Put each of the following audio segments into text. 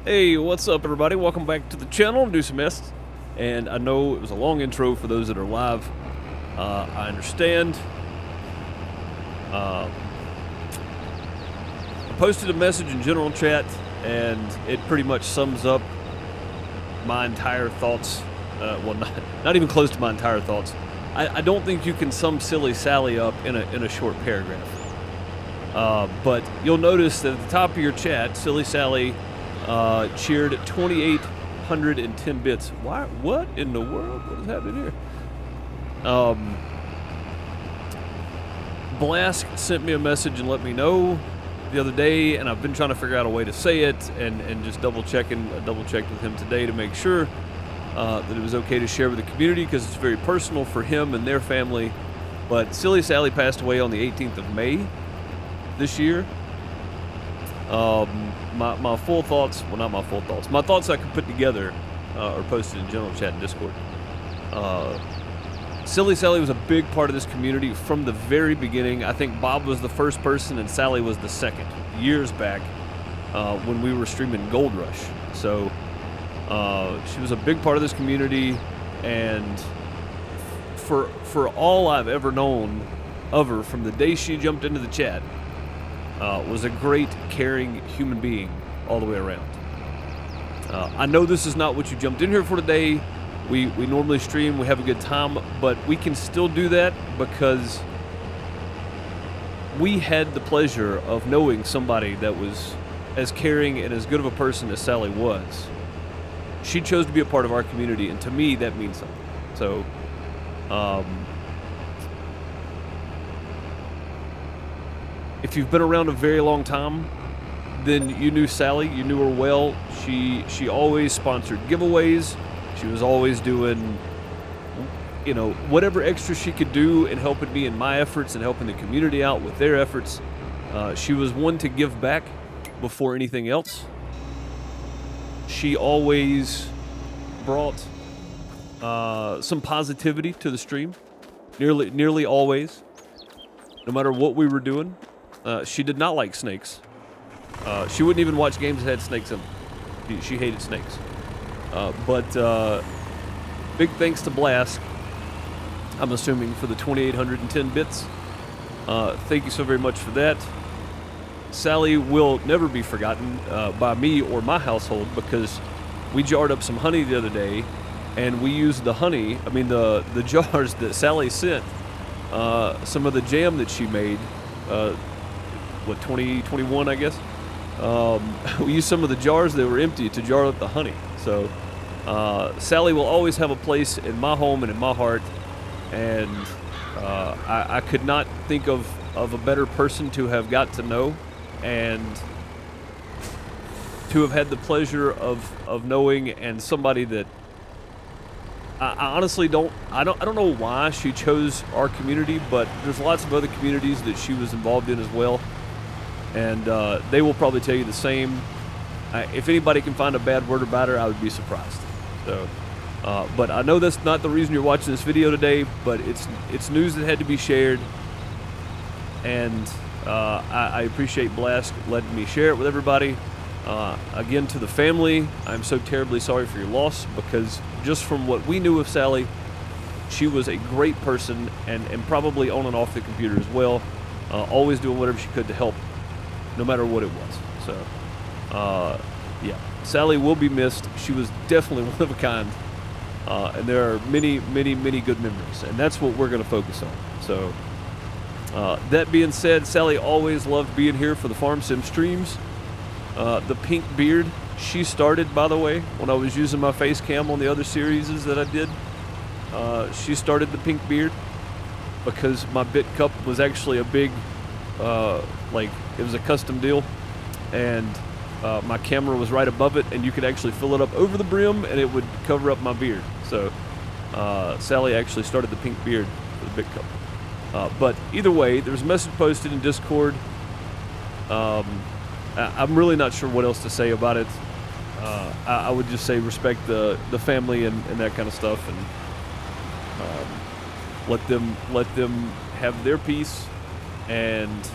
Hey, what's up, everybody? Welcome back to the channel, Do Some Mists. And I know it was a long intro for those that are live. I understand. I posted a message in general chat, and it pretty much sums up my entire thoughts. Well, not even close to my entire thoughts. I don't think you can sum Silly Sally up in a short paragraph. But you'll notice that at the top of your chat, Silly Sally cheered 2,810 bits. Why? What in the world? What is happening here? Blask sent me a message and let me know the other day, and I've been trying to figure out a way to say it, and just double checked with him today to make sure that it was okay to share with the community, because it's very personal for him and their family. But Silly Sally passed away on the 18th of May this year. My full thoughts, well, not my full thoughts, my thoughts I could put together are posted in general chat and Discord. Silly Sally was a big part of this community from the very beginning. I think Bob was the first person and Sally was the second, years back, when we were streaming Gold Rush. So she was a big part of this community, and for all I've ever known of her, from the day she jumped into the chat, was a great, caring human being all the way around. I know this is not what you jumped in here for today. We normally stream, we have a good time, but we can still do that because we had the pleasure of knowing somebody that was as caring and as good of a person as Sally was. She chose to be a part of our community, and to me, that means something. So, if you've been around a very long time, then you knew Sally, you knew her well. She always sponsored giveaways. She was always doing, whatever extra she could do in helping me in my efforts and helping the community out with their efforts. She was one to give back before anything else. She always brought some positivity to the stream, nearly always, no matter what we were doing. She did not like snakes. She wouldn't even watch games that had snakes in them. She hated snakes. But big thanks to Blask, I'm assuming, for the 2,810 bits. Thank you so very much for that. Sally will never be forgotten by me or my household, because we jarred up some honey the other day, and we used the honey, the jars that Sally sent, some of the jam that she made, 2021, I guess. We used some of the jars that were empty to jar up the honey. So Sally will always have a place in my home and in my heart, and I could not think of a better person to have got to know and to have had the pleasure of knowing, and somebody that I honestly don't know why she chose our community, but there's lots of other communities that she was involved in as well, and they will probably tell you the same. If anybody can find a bad word about her, I would be surprised. So, but I know that's not the reason you're watching this video today, but it's news that had to be shared, and I appreciate Blask letting me share it with everybody. Again, to the family, I'm so terribly sorry for your loss, because just from what we knew of Sally, she was a great person, and probably on and off the computer as well, always doing whatever she could to help, no matter what it was. So, yeah, Sally will be missed. She was definitely one of a kind, and there are many, many, many good memories, and that's what we're going to focus on. So, that being said, Sally always loved being here for the Farm Sim streams. The pink beard, she started, by the way, when I was using my face cam on the other series that I did. She started the pink beard because my bit cup was actually a big, it was a custom deal, and my camera was right above it, and you could actually fill it up over the brim, and it would cover up my beard. So Sally actually started the pink beard for the bit cup. But either way, there's a message posted in Discord. I'm really not sure what else to say about it. I would just say respect the family and that kind of stuff, and let them have their peace, and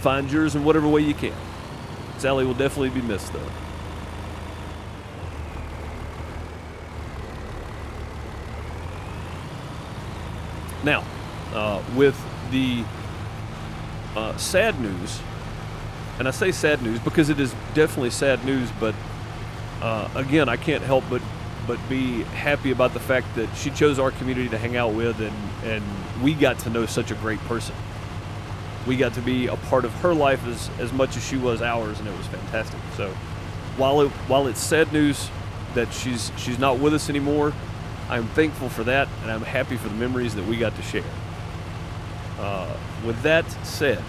find yours in whatever way you can. Sally will definitely be missed, though. Now, with the sad news, and I say sad news because it is definitely sad news, but again, I can't help but be happy about the fact that she chose our community to hang out with, and we got to know such a great person. We got to be a part of her life as much as she was ours, and it was fantastic. So while it's sad news that she's not with us anymore, I'm thankful for that, and I'm happy for the memories that we got to share. With that said,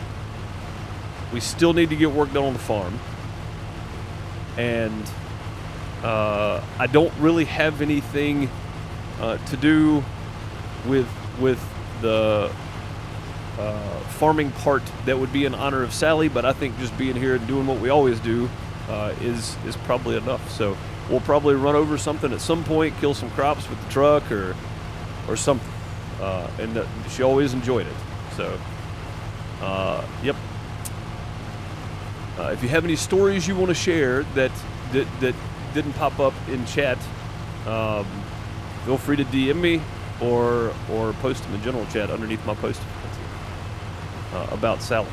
we still need to get work done on the farm, and I don't really have anything to do with the farming part that would be in honor of Sally, but I think just being here and doing what we always do is probably enough. So we'll probably run over something at some point, kill some crops with the truck or something, and she always enjoyed it. So yep. If you have any stories you want to share that didn't pop up in chat, feel free to DM me or post them in general chat underneath my post about Sally,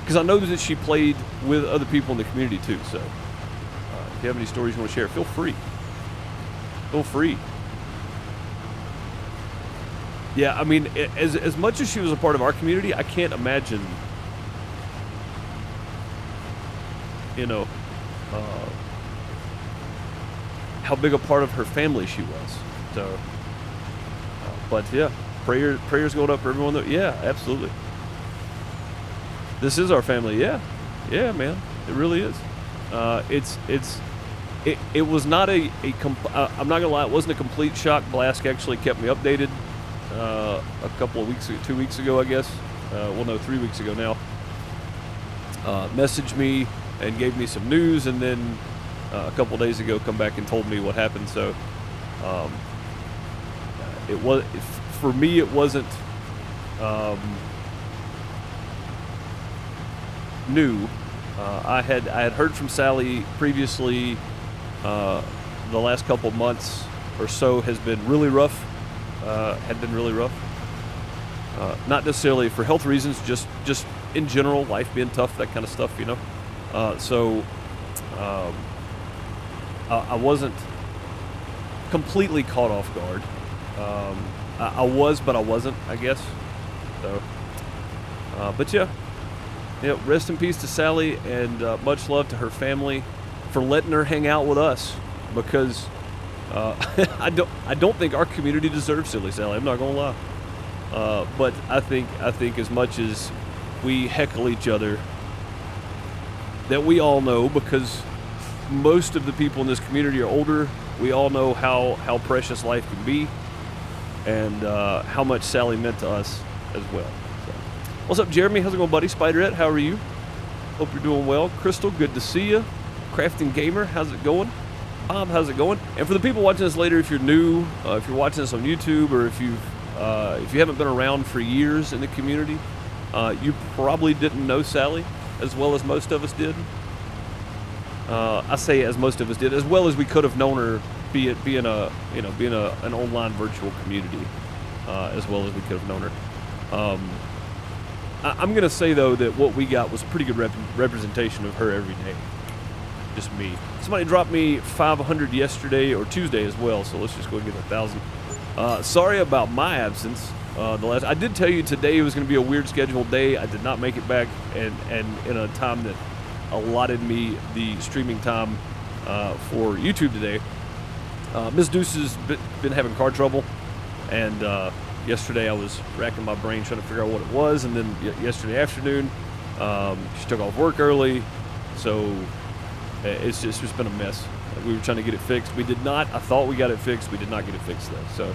because I know that she played with other people in the community too. So if you have any stories you want to share, feel free. Yeah, I mean, as much as she was a part of our community, I can't imagine, how big a part of her family she was. So, but yeah, prayers going up for everyone. Yeah, absolutely. This is our family. Yeah, man, it really is. It was not I'm not gonna lie, it wasn't a complete shock. Blask actually kept me updated a couple of weeks ago, 2 weeks ago, I guess. 3 weeks ago now. Messaged me and gave me some news, and then a couple of days ago come back and told me what happened. So it was, for me, it wasn't new. I had heard from Sally previously. The last couple months or so has been really rough. Had been really rough. Not necessarily for health reasons, just in general, life being tough, that kind of stuff, So I wasn't completely caught off guard. I was, but I wasn't, I guess. So, but yeah, rest in peace to Sally, and much love to her family for letting her hang out with us, because I don't think our community deserves Silly Sally. I'm not gonna lie. But I think as much as we heckle each other, that we all know, because most of the people in this community are older, we all know how precious life can be, and how much Sally meant to us as well. So, what's up, Jeremy? How's it going, buddy? Spiderette, how are you? Hope you're doing well. Crystal, good to see you. Crafting Gamer, how's it going? Bob, how's it going? And for the people watching this later, if you're new, if you're watching this on YouTube, or if you haven't been around for years in the community, you probably didn't know Sally as well as most of us did. I say as most of us did, as well as we could have known her, being an online virtual community, as well as we could have known her. I'm gonna say though that what we got was pretty good representation of her every day. Just me. Somebody dropped me 500 yesterday or Tuesday as well, so let's just go and get 1,000. Sorry about my absence. I did tell you today was going to be a weird scheduled day. I did not make it back, and in a time that allotted me the streaming time for YouTube today. Miss Deuce has been having car trouble, and yesterday I was racking my brain trying to figure out what it was, and then yesterday afternoon she took off work early, so it's just been a mess. We were trying to get it fixed. We did not. I thought we got it fixed. We did not get it fixed though. So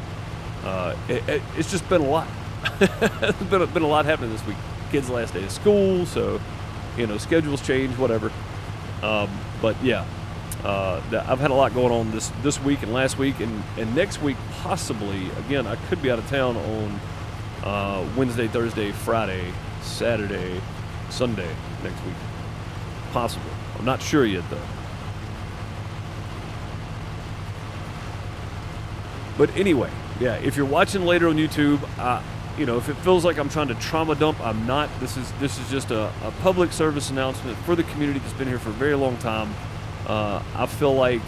it's just been a lot. It's been a lot happening this week. Kids' last day of school, so schedules change, whatever. But yeah, I've had a lot going on this week and last week, and next week possibly. Again, I could be out of town on Wednesday, Thursday, Friday, Saturday, Sunday next week. Possible. I'm not sure yet though. But anyway, Yeah, if you're watching later on YouTube, you know, if it feels like I'm trying to trauma dump, I'm not. This is just a public service announcement for the community that's been here for a very long time. I feel like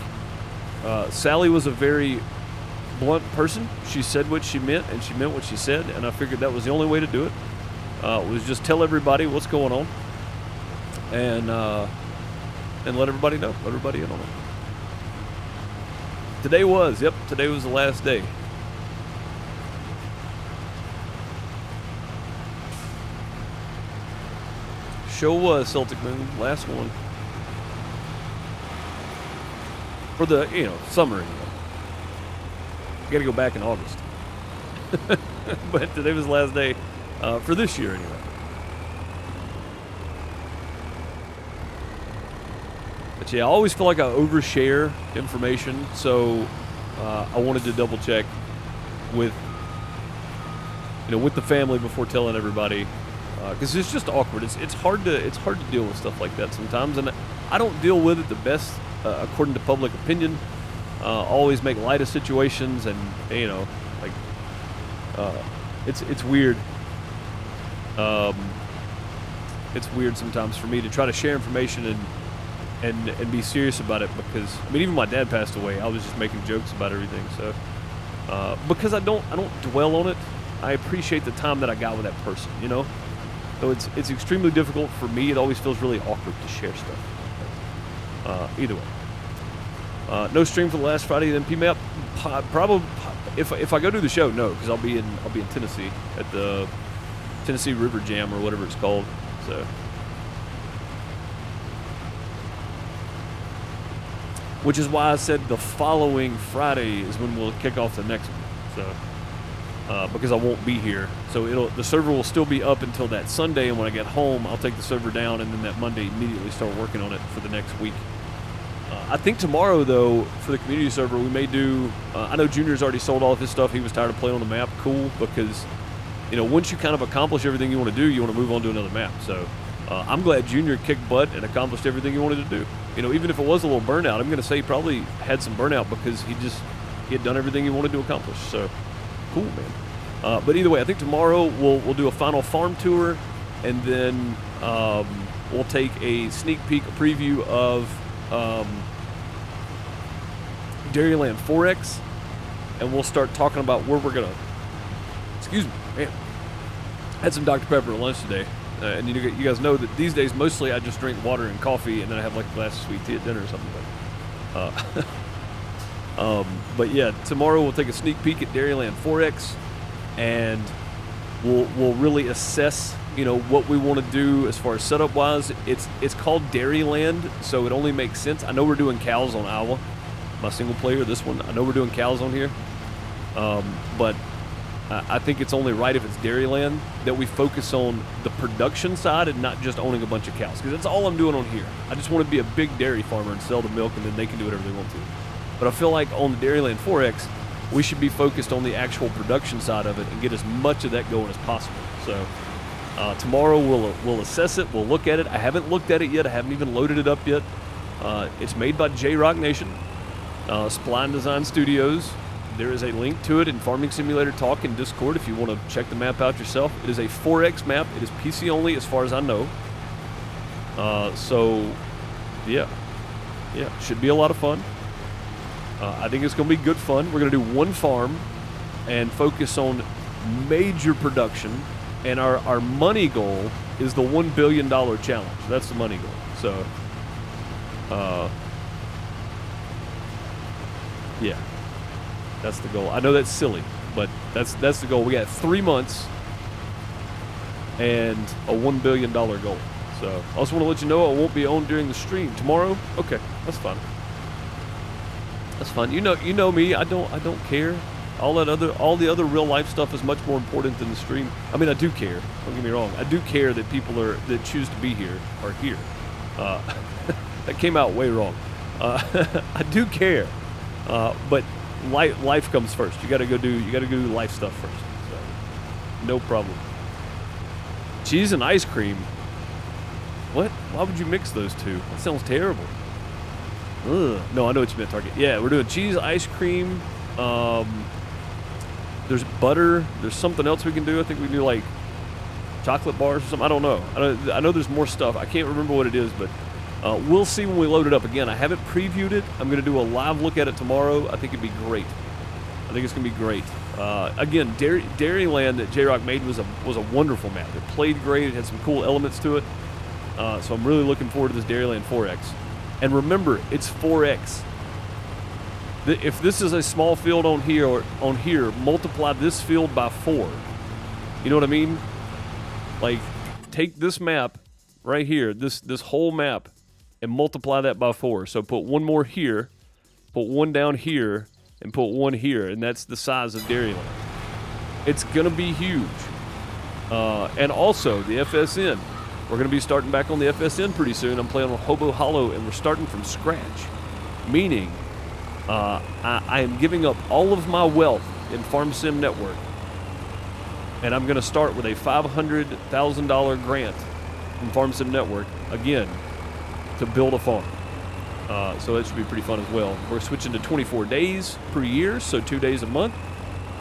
Sally was a very blunt person. She said what she meant, and she meant what she said, and I figured that was the only way to do it. Was just tell everybody what's going on, and let everybody know, let everybody in on it. Today was the last day. Show was Celtic Moon, last one. For the, you know, summer anyway. Got to go back in August. But today was the last day for this year anyway. But yeah, I always feel like I overshare information, so I wanted to double check with, you know, with the family before telling everybody, because it's just awkward. It's hard to deal with stuff like that sometimes, and I don't deal with it the best according to public opinion. Always make light of situations, and you know, like it's weird. It's weird sometimes for me to try to share information and be serious about it, because I mean, even my dad passed away. I was just making jokes about everything. So because I don't dwell on it, I appreciate the time that I got with that person, you know. So it's extremely difficult for me. It always feels really awkward to share stuff. Either way, no stream for the last Friday. Then PMAP probably if I go to the show, no, because I'll be in Tennessee at the Tennessee River Jam or whatever it's called. So. Which is why I said the following Friday is when we'll kick off the next one. So, because I won't be here, so the server will still be up until that Sunday, and when I get home, I'll take the server down, and then that Monday immediately start working on it for the next week. I think tomorrow, though, for the community server, we may do. I know Junior's already sold all of his stuff. He was tired of playing on the map. Cool, because you know, once you kind of accomplish everything you want to do, you want to move on to another map. So. I'm glad Junior kicked butt and accomplished everything he wanted to do. You know, even if it was a little burnout, I'm going to say he probably had some burnout because he had done everything he wanted to accomplish. So, cool, man. But either way, I think tomorrow we'll do a final farm tour, and then we'll take a sneak peek, a preview of Dairyland 4X, and we'll start talking about where we're going to. Excuse me, man. Had some Dr. Pepper at lunch today. And you guys know that these days mostly I just drink water and coffee, and then I have like a glass of sweet tea at dinner or something. But yeah, tomorrow we'll take a sneak peek at Dairyland 4X, and we'll really assess, you know, what we want to do as far as setup wise. It's called Dairyland, so it only makes sense. I know we're doing cows on Iowa, my single player. This one, I know we're doing cows on here, but. I think it's only right if it's Dairyland that we focus on the production side and not just owning a bunch of cows, because that's all I'm doing on here. I just want to be a big dairy farmer and sell the milk, and then they can do whatever they want to. But I feel like on the Dairyland 4X, we should be focused on the actual production side of it and get as much of that going as possible. So tomorrow we'll assess it, we'll look at it. I haven't looked at it yet. I haven't even loaded it up yet. It's made by J-Rock Nation, Spline Design Studios. There is a link to it in Farming Simulator Talk in Discord if you want to check the map out yourself. It is a 4X map. It is PC only as far as I know. So, yeah, should be a lot of fun. I think it's going to be good fun. We're going to do one farm and focus on major production. And our money goal is the $1 billion challenge. That's the money goal. So, yeah. That's the goal. I know that's silly, but that's the goal. We got 3 months and a $1 billion goal. So I also want to let you know I won't be on during the stream tomorrow. Okay, that's fine. That's fine. You know me. I don't care. All the other real life stuff is much more important than the stream. I mean, I do care. Don't get me wrong. I do care that people that choose to be here are here. That came out way wrong. I do care, but. Life comes first. You gotta go do life stuff first. So, no problem. Cheese and ice cream. What? Why would you mix those two? That sounds terrible. Ugh. No, I know what you meant, Target. Yeah, we're doing cheese, ice cream, There's butter. There's something else we can do. I think we can do like chocolate bars or something. I don't know. I know there's more stuff. I can't remember what it is, but we'll see when we load it up. Again, I haven't previewed it. I'm going to do a live look at it tomorrow. I think it'd be great. I think it's going to be great. Again, Dairyland that J-Rock made was a wonderful map. It played great. It had some cool elements to it. So I'm really looking forward to this Dairyland 4X. And remember, it's 4X. If this is a small field on here, multiply this field by 4. You know what I mean? Like, take this map right here, this whole map, and multiply that by 4. So put one more here, put one down here, and put one here, and that's the size of Dairyland. It's gonna be huge. And also the FSN. We're gonna be starting back on the FSN pretty soon. I'm playing on Hobo Hollow, and we're starting from scratch. Meaning, I am giving up all of my wealth in Farm Sim Network, and I'm gonna start with a $500,000 grant from Farm Sim Network again to build a farm. So that should be pretty fun as well. We're switching to 24 days per year, so 2 days a month.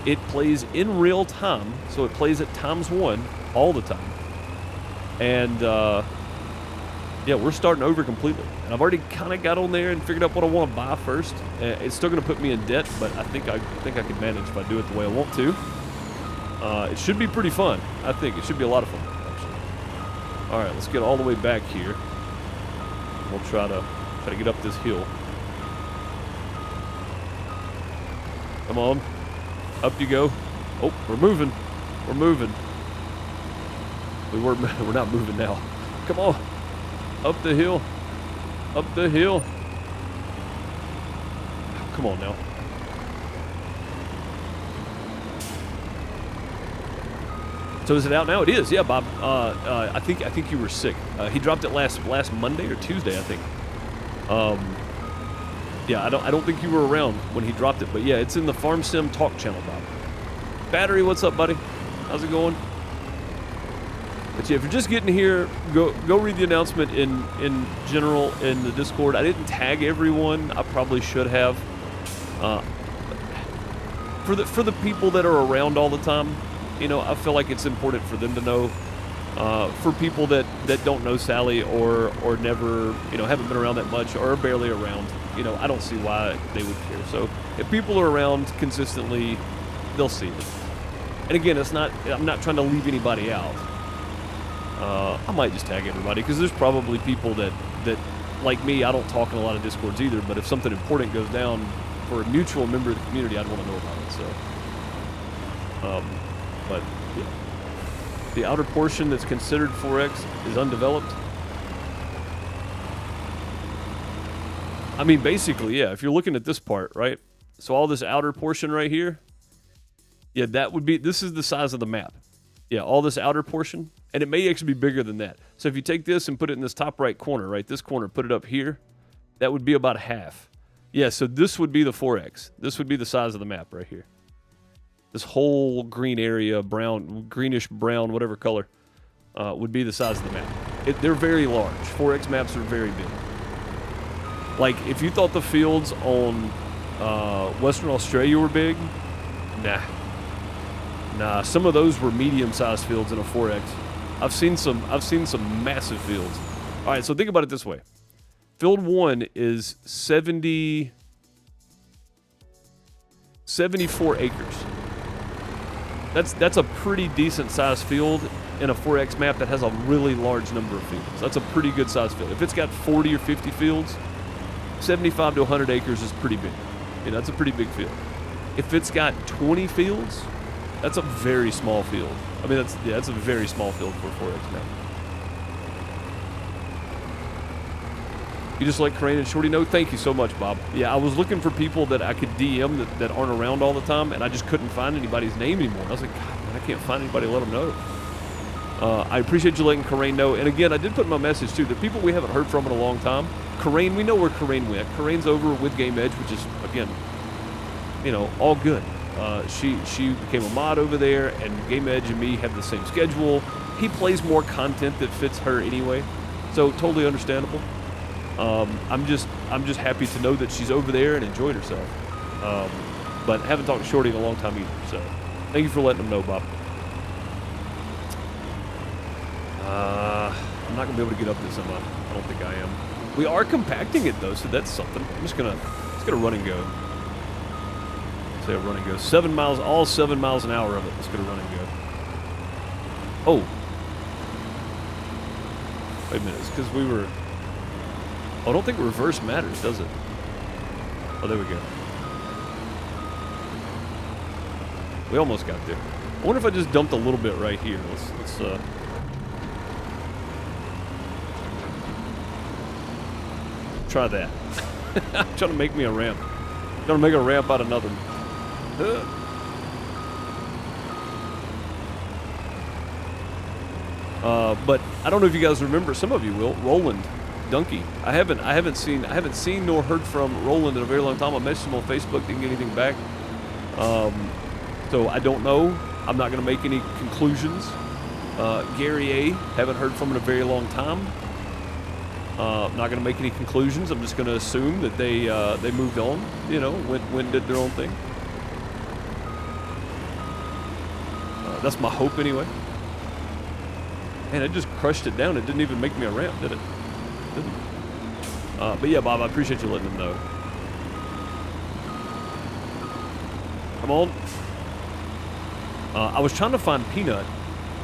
It plays in real time, so it plays at ×1 all the time. And yeah, we're starting over completely. And I've already kind of got on there and figured out what I want to buy first. It's still going to put me in debt, but I think I can manage if I do it the way I want to. It should be pretty fun. I think it should be a lot of fun, actually. All right, let's get all the way back here. We'll try to get up this hill. Come on. Up you go. Oh, we're moving. We're moving. We're not moving now. Come on. Up the hill. Up the hill. Come on now. So is it out now? It is. Yeah, Bob. I think you were sick. He dropped it last Monday or Tuesday, I think. Yeah, I don't think you were around when he dropped it, but yeah, it's in the Farm Sim Talk channel, Bob. Battery, what's up, buddy? How's it going? But yeah, if you're just getting here, go read the announcement in general in the Discord. I didn't tag everyone. I probably should have. For the people that are around all the time, you know, I feel like it's important for them to know. For people that don't know Sally or never, you know, haven't been around that much or are barely around, you know, I don't see why they would care. So if people are around consistently, they'll see it. And again, I'm not trying to leave anybody out. I might just tag everybody because there's probably people that like me, I don't talk in a lot of Discords either, but if something important goes down for a mutual member of the community, I'd want to know about it. So, but yeah. The outer portion that's considered 4X is undeveloped. I mean, basically, yeah, if you're looking at this part, right? So all this outer portion right here, yeah, this is the size of the map. Yeah, all this outer portion, and it may actually be bigger than that. So if you take this and put it in this top right corner, right, this corner, put it up here, that would be about half. Yeah, so this would be the 4X. This would be the size of the map right here. This whole green area, brown, greenish brown, whatever color, would be the size of the map. They're very large. 4X maps are very big. Like, if you thought the fields on Western Australia were big, nah. Some of those were medium-sized fields in a 4X. I've seen some massive fields. All right, so think about it this way. Field 1 is 74 acres. That's a pretty decent sized field in a 4X map that has a really large number of fields. That's a pretty good sized field. If it's got 40 or 50 fields, 75 to 100 acres is pretty big. You know, that's a pretty big field. If it's got 20 fields, that's a very small field. I mean, that's a very small field for a 4X map. You just like Crane and Shorty? No, thank you so much, Bob. Yeah, I was looking for people that I could DM that aren't around all the time, and I just couldn't find anybody's name anymore. I was like, God, man, I can't find anybody to let them know. I appreciate you letting Corain know. And again, I did put in my message, too. The people we haven't heard from in a long time, Corain, we know where Corain went. Corain's over with Game Edge, which is, again, you know, all good. She became a mod over there, and Game Edge and me have the same schedule. He plays more content that fits her anyway, so totally understandable. I'm just happy to know that she's over there and enjoyed herself. But haven't talked to Shorty in a long time either. So, Thank you for letting them know, Bob. I'm not gonna be able to get up this semi. I don't think I am. We are compacting it though, so that's something. I'm just gonna run and go. Say a run and go. 7 miles, all 7 miles an hour of it. Let's get a run and go. Oh. Wait a minute, it's because we were... Oh, I don't think reverse matters, does it? Oh, there we go. We almost got there. I wonder if I just dumped a little bit right here. Let's try that. I'm trying to make me a ramp. I'm trying to make a ramp out of nothing. But I don't know if you guys remember. Some of you will. Roland Dunkey. I haven't seen nor heard from Roland in a very long time. I messaged him on Facebook. Didn't get anything back. So I don't know. I'm not going to make any conclusions. Gary A. Haven't heard from in a very long time. I'm not going to make any conclusions. I'm just going to assume that they moved on. You know, went did their own thing. That's my hope anyway. Man, it just crushed it down. It didn't even make me a ramp, did it? Didn't. But yeah, Bob, I appreciate you letting them know. Come on. I was trying to find Peanut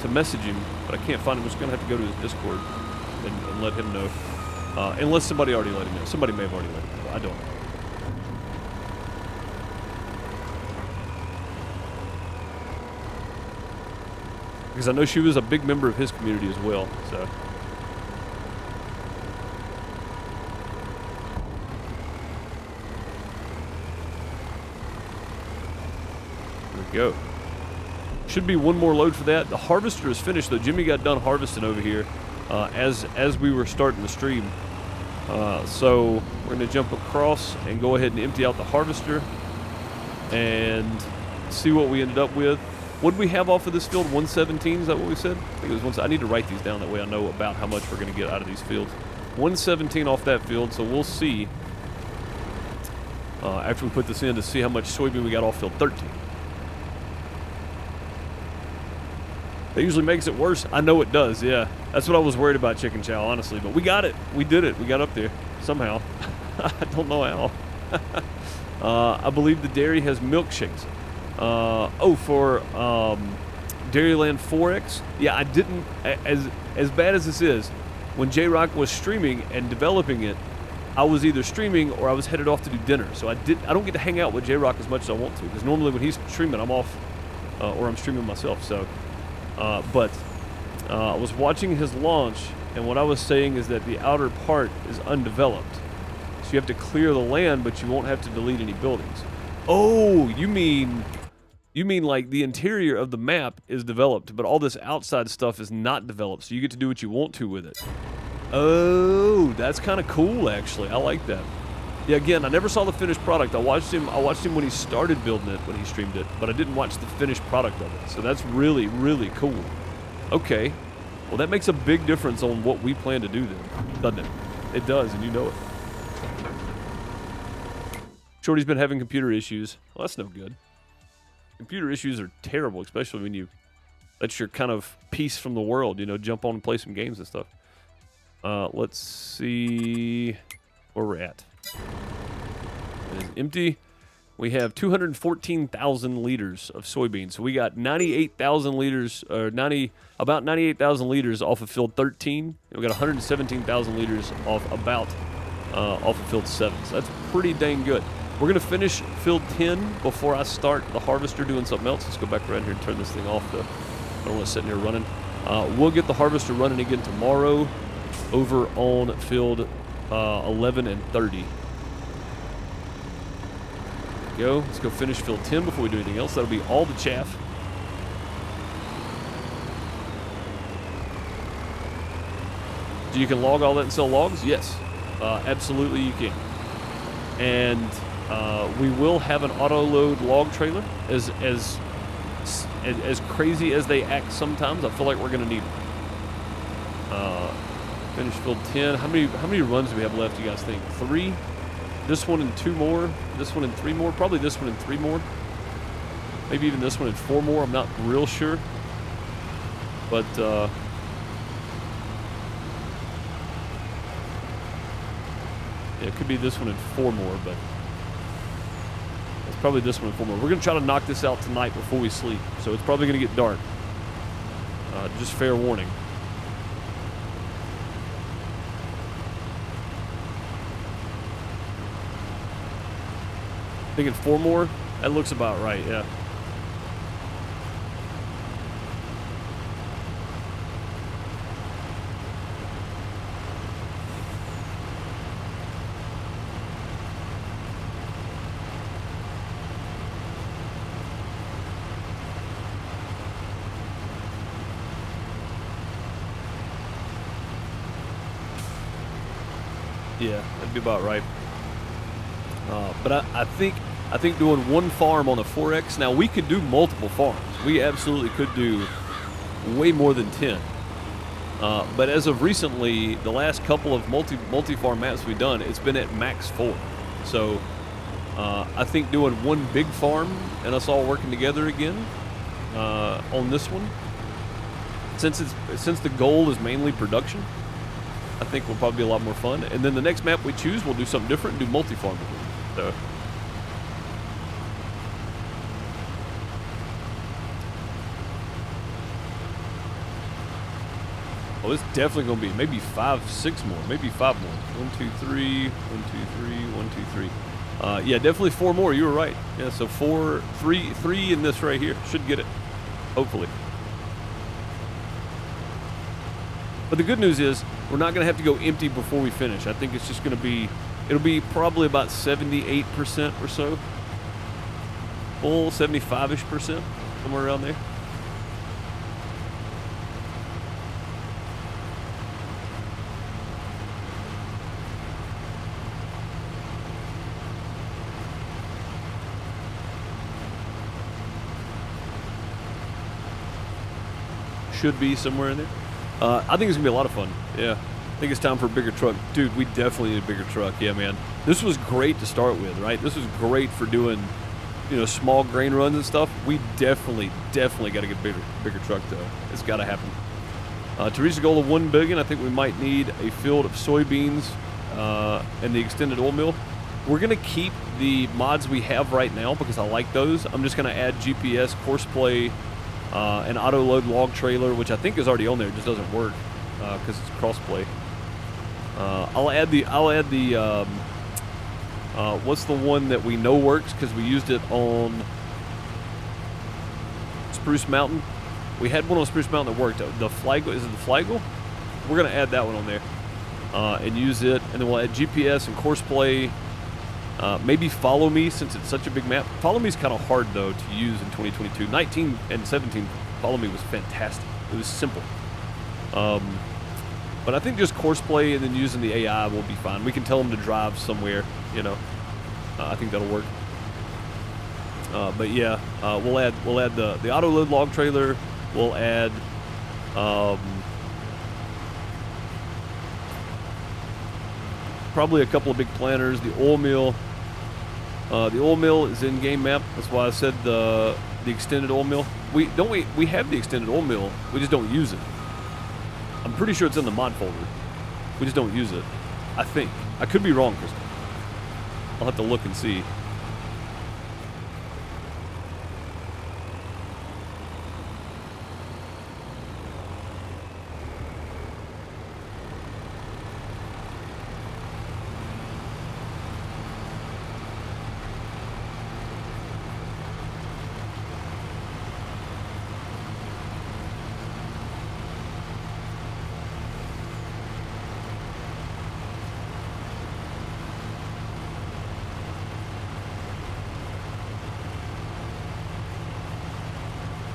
to message him, but I can't find him. I'm just going to have to go to his Discord and let him know. Unless somebody already let him know. Somebody may have already let him know. I don't know. Because I know she was a big member of his community as well, so. There we go. Should be one more load for that. The harvester is finished, though. Jimmy got done harvesting over here as we were starting the stream. So we're going to jump across and go ahead and empty out the harvester and see what we ended up with. What did we have off of this field? 117, is that what we said? I think it was I need to write these down, that way I know about how much we're going to get out of these fields. 117 off that field, so we'll see after we put this in to see how much soybean we got off field 13. That usually makes it worse. I know it does, yeah. That's what I was worried about, Chicken Chow, honestly. But we got it. We did it. We got up there somehow. I don't know how. I believe the dairy has milkshakes. For Dairyland 4X, yeah, I didn't, as bad as this is, when J-Rock was streaming and developing it, I was either streaming or I was headed off to do dinner. So I don't get to hang out with J-Rock as much as I want to, because normally when he's streaming, I'm off, or I'm streaming myself, so, but I was watching his launch, and what I was saying is that the outer part is undeveloped. So you have to clear the land, but you won't have to delete any buildings. Oh, you mean like the interior of the map is developed, but all this outside stuff is not developed, so you get to do what you want to with it. Oh, that's kind of cool, actually. I like that. Yeah, again, I never saw the finished product. I watched him when he started building it, when he streamed it, but I didn't watch the finished product of it. So that's really, really cool. Okay. Well, that makes a big difference on what we plan to do then, doesn't it? It does, and you know it. Shorty's been having computer issues. Well, that's no good. Computer issues are terrible, especially when that's your kind of piece from the world, you know, jump on and play some games and stuff. Let's see where we're at. It is empty. We have 214,000 liters of soybeans. So we got 98,000 liters, or about 98,000 liters off of field 13. And we got 117,000 liters off of field 7. So that's pretty dang good. We're going to finish field 10 before I start the harvester doing something else. Let's go back around here and turn this thing off, though. I don't want to sit in here running. We'll get the harvester running again tomorrow over on field 11 and 30. There we go. Let's go finish field 10 before we do anything else. That'll be all the chaff. You can log all that and sell logs? Yes. Absolutely you can. And we will have an auto-load log trailer. As crazy as they act sometimes, I feel like we're going to need them. Finish field 10. How many runs do we have left, you guys think? 3? This one and 2 more? This one and 3 more? Probably this one and 3 more. Maybe even this one had 4 more. I'm not real sure. But, yeah, it could be this one had 4 more, but it's probably this one had 4 more. We're going to try to knock this out tonight before we sleep, so it's probably going to get dark. Just fair warning. Thinking 4 more? That looks about right, yeah. Yeah, that'd be about right. But I think doing one farm on a 4X. Now we could do multiple farms. We absolutely could do way more than 10. But as of recently, the last couple of multi-farm maps we've done, it's been at max 4. So I think doing one big farm and us all working together again on this one, since the goal is mainly production, I think will probably be a lot more fun. And then the next map we choose, we'll do something different and do multi-farm. So. Oh, it's definitely going to be maybe 5, 6 more, maybe 5 more. 1, 2, 3, 1, 2, 3, 1, 2, 3. Yeah, definitely 4 more. You were right. Yeah, so 3 in this right here. Should get it, hopefully. But the good news is we're not going to have to go empty before we finish. I think it's just going to be, it'll be probably about 78% or so. Full 75-ish%, somewhere around there. Should be somewhere in there. I think it's gonna be a lot of fun. Yeah, I think it's time for a bigger truck, dude. We definitely need a bigger truck. Yeah, man. This was great to start with, right? This was great for doing, small grain runs and stuff. We definitely got to get bigger truck though. It's got to happen. To reach the goal of 1 billion, I think we might need a field of soybeans and the extended oil mill. We're gonna keep the mods we have right now because I like those. I'm just gonna add GPS, courseplay. An auto-load log trailer, which I think is already on there, it just doesn't work because it's crossplay. I'll add the what's the one that we know works because we used it on Spruce Mountain. We had one on Spruce Mountain that worked. The Flagel, is it the Flagel? We're gonna add that one on there and use it, and then we'll add GPS and courseplay. Maybe Follow Me, since it's such a big map. Follow Me is kind of hard, though, to use in 2022. 19 and 17, Follow Me was fantastic. It was simple. But I think just Courseplay and then using the AI will be fine. We can tell them to drive somewhere, I think that'll work. But yeah, we'll add the auto-load log trailer. We'll add... probably a couple of big planters, the oil mill. The oil mill is in game map. That's why I said the extended oil mill. We have the extended oil mill. We just don't use it. I'm pretty sure it's in the mod folder. We just don't use it. I think. I could be wrong, Crystal. I'll have to look and see.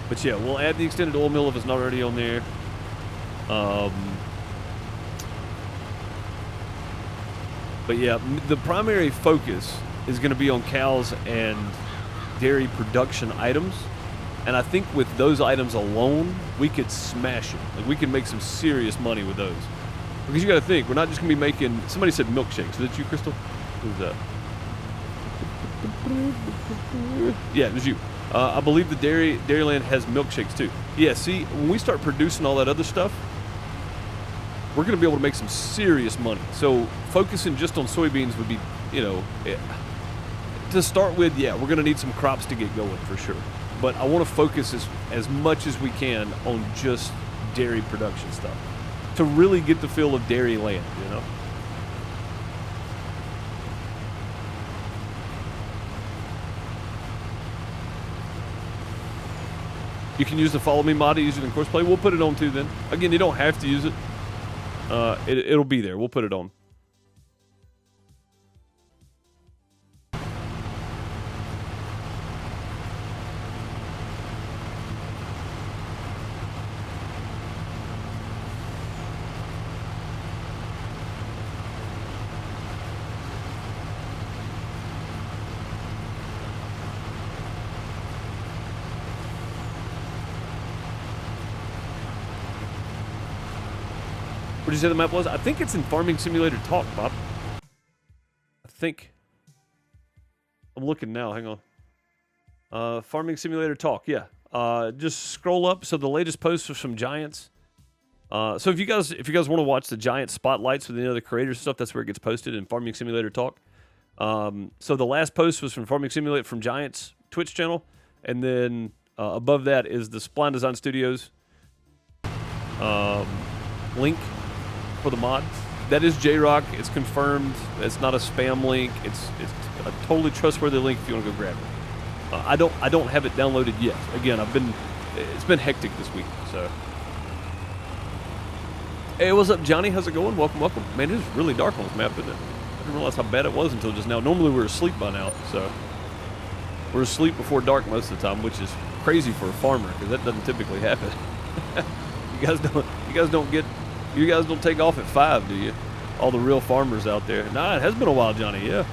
But yeah, we'll add the extended oil mill if it's not already on there. But yeah, the primary focus is going to be on cows and dairy production items. And I think with those items alone, we could smash it. Like, we can make some serious money with those. Because you got to think, we're not just going to be making... Somebody said milkshakes. Was it you, Crystal? Who's that? Yeah, it was you. I believe the Dairyland has milkshakes too. Yeah, see, when we start producing all that other stuff, we're going to be able to make some serious money. So focusing just on soybeans would be, to start with, yeah, we're going to need some crops to get going for sure. But I want to focus as much as we can on just dairy production stuff to really get the feel of dairy land, You can use the follow me mod to use it in course play. We'll put it on too then. Again, you don't have to use it. It'll be there. We'll put it on. What did you say the map was? I think it's in Farming Simulator Talk, Bob. I think. I'm looking now. Hang on. Farming Simulator Talk. Yeah. Just scroll up. So the latest post was from Giants. So if you guys want to watch the Giant spotlights with any other creators and stuff, that's where it gets posted in Farming Simulator Talk. So the last post was from Farming Simulator from Giants Twitch channel, and then above that is the Spline Design Studios link for the mod. That is J-Rock. It's confirmed. It's not a spam link. It's a totally trustworthy link if you want to go grab it. I don't have it downloaded yet. Again, it's been hectic this week. So, hey, what's up, Johnny? How's it going? Welcome. Man, it is really dark on this map, isn't it? I didn't realize how bad it was until just now. Normally we're asleep by now, so we're asleep before dark most of the time, which is crazy for a farmer because that doesn't typically happen. You guys don't take off at 5, do you? All the real farmers out there. Nah, it has been a while, Johnny, yeah.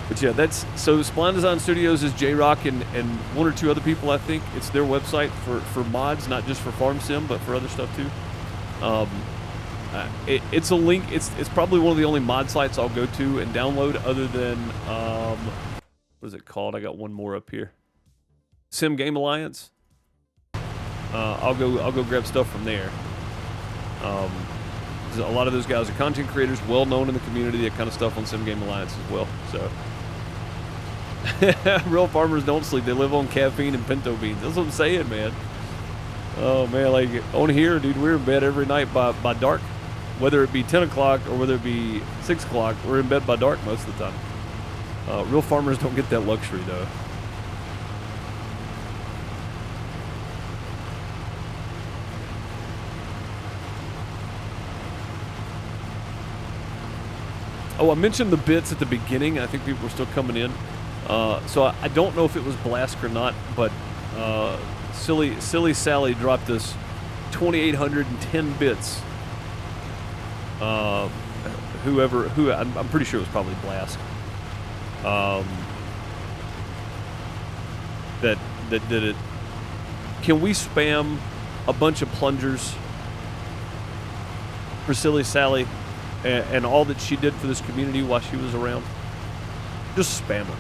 But yeah, so Spline Design Studios is J-Rock and one or two other people, I think. It's their website for mods, not just for Farm Sim, but for other stuff too. It's a link. It's probably one of the only mod sites I'll go to and download other than, what is it called? I got one more up here. Sim Game Alliance. I'll go grab stuff from there. A lot of those guys are content creators, well known in the community, that kind of stuff on Sim Game Alliance as well. So, real farmers don't sleep; they live on caffeine and pinto beans. That's what I'm saying, man. Oh man, like on here, dude, we're in bed every night by dark, whether it be 10 o'clock or whether it be 6 o'clock. We're in bed by dark most of the time. Real farmers don't get that luxury though. Oh, I mentioned the bits at the beginning. I think people were still coming in. So I don't know if it was Blask or not, but Silly Sally dropped us 2,810 bits. I'm pretty sure it was probably Blask. That did it. Can we spam a bunch of plungers for Silly Sally? And all that she did for this community while she was around. Just spam her.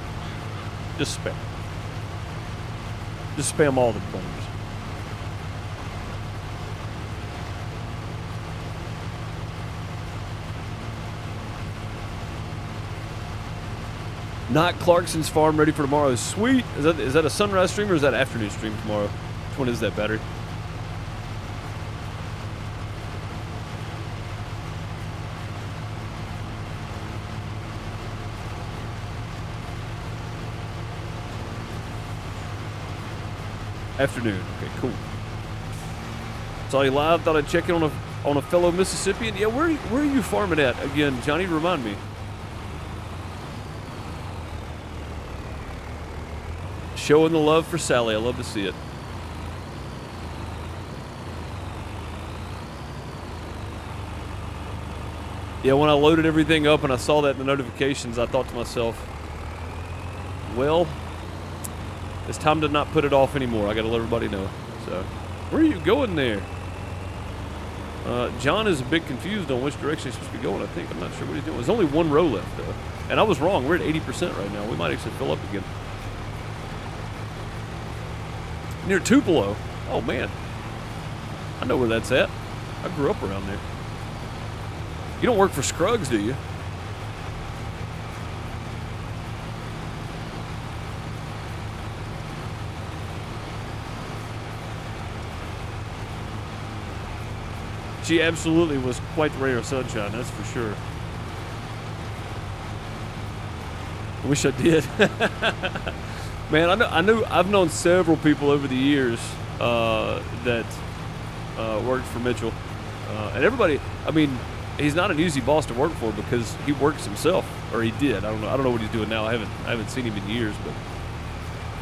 Just spam. Just spam all the plungers. Not Clarkson's farm ready for tomorrow. Sweet. Is that a sunrise stream or is that afternoon stream tomorrow? Which one is that, Battery? Afternoon. Okay, cool. Saw you live. Thought I'd check in on a fellow Mississippian. Yeah, where are you farming at again, Johnny? Remind me. Showing the love for Sally. I love to see it. Yeah, when I loaded everything up and I saw that in the notifications, I thought to myself, well, it's time to not put it off anymore. I got to let everybody know. So, where are you going there? John is a bit confused on which direction he's supposed to be going, I think. I'm not sure what he's doing. There's only one row left, though. And I was wrong. We're at 80% right now. We might actually fill up again. Near Tupelo. Oh, man. I know where that's at. I grew up around there. You don't work for Scruggs, do you? She absolutely was quite the ray of sunshine, that's for sure. I wish I did. Man, I've known several people over the years that worked for Mitchell, and everybody. I mean, he's not an easy boss to work for because he works himself, or he did. I don't know what he's doing now. I haven't seen him in years,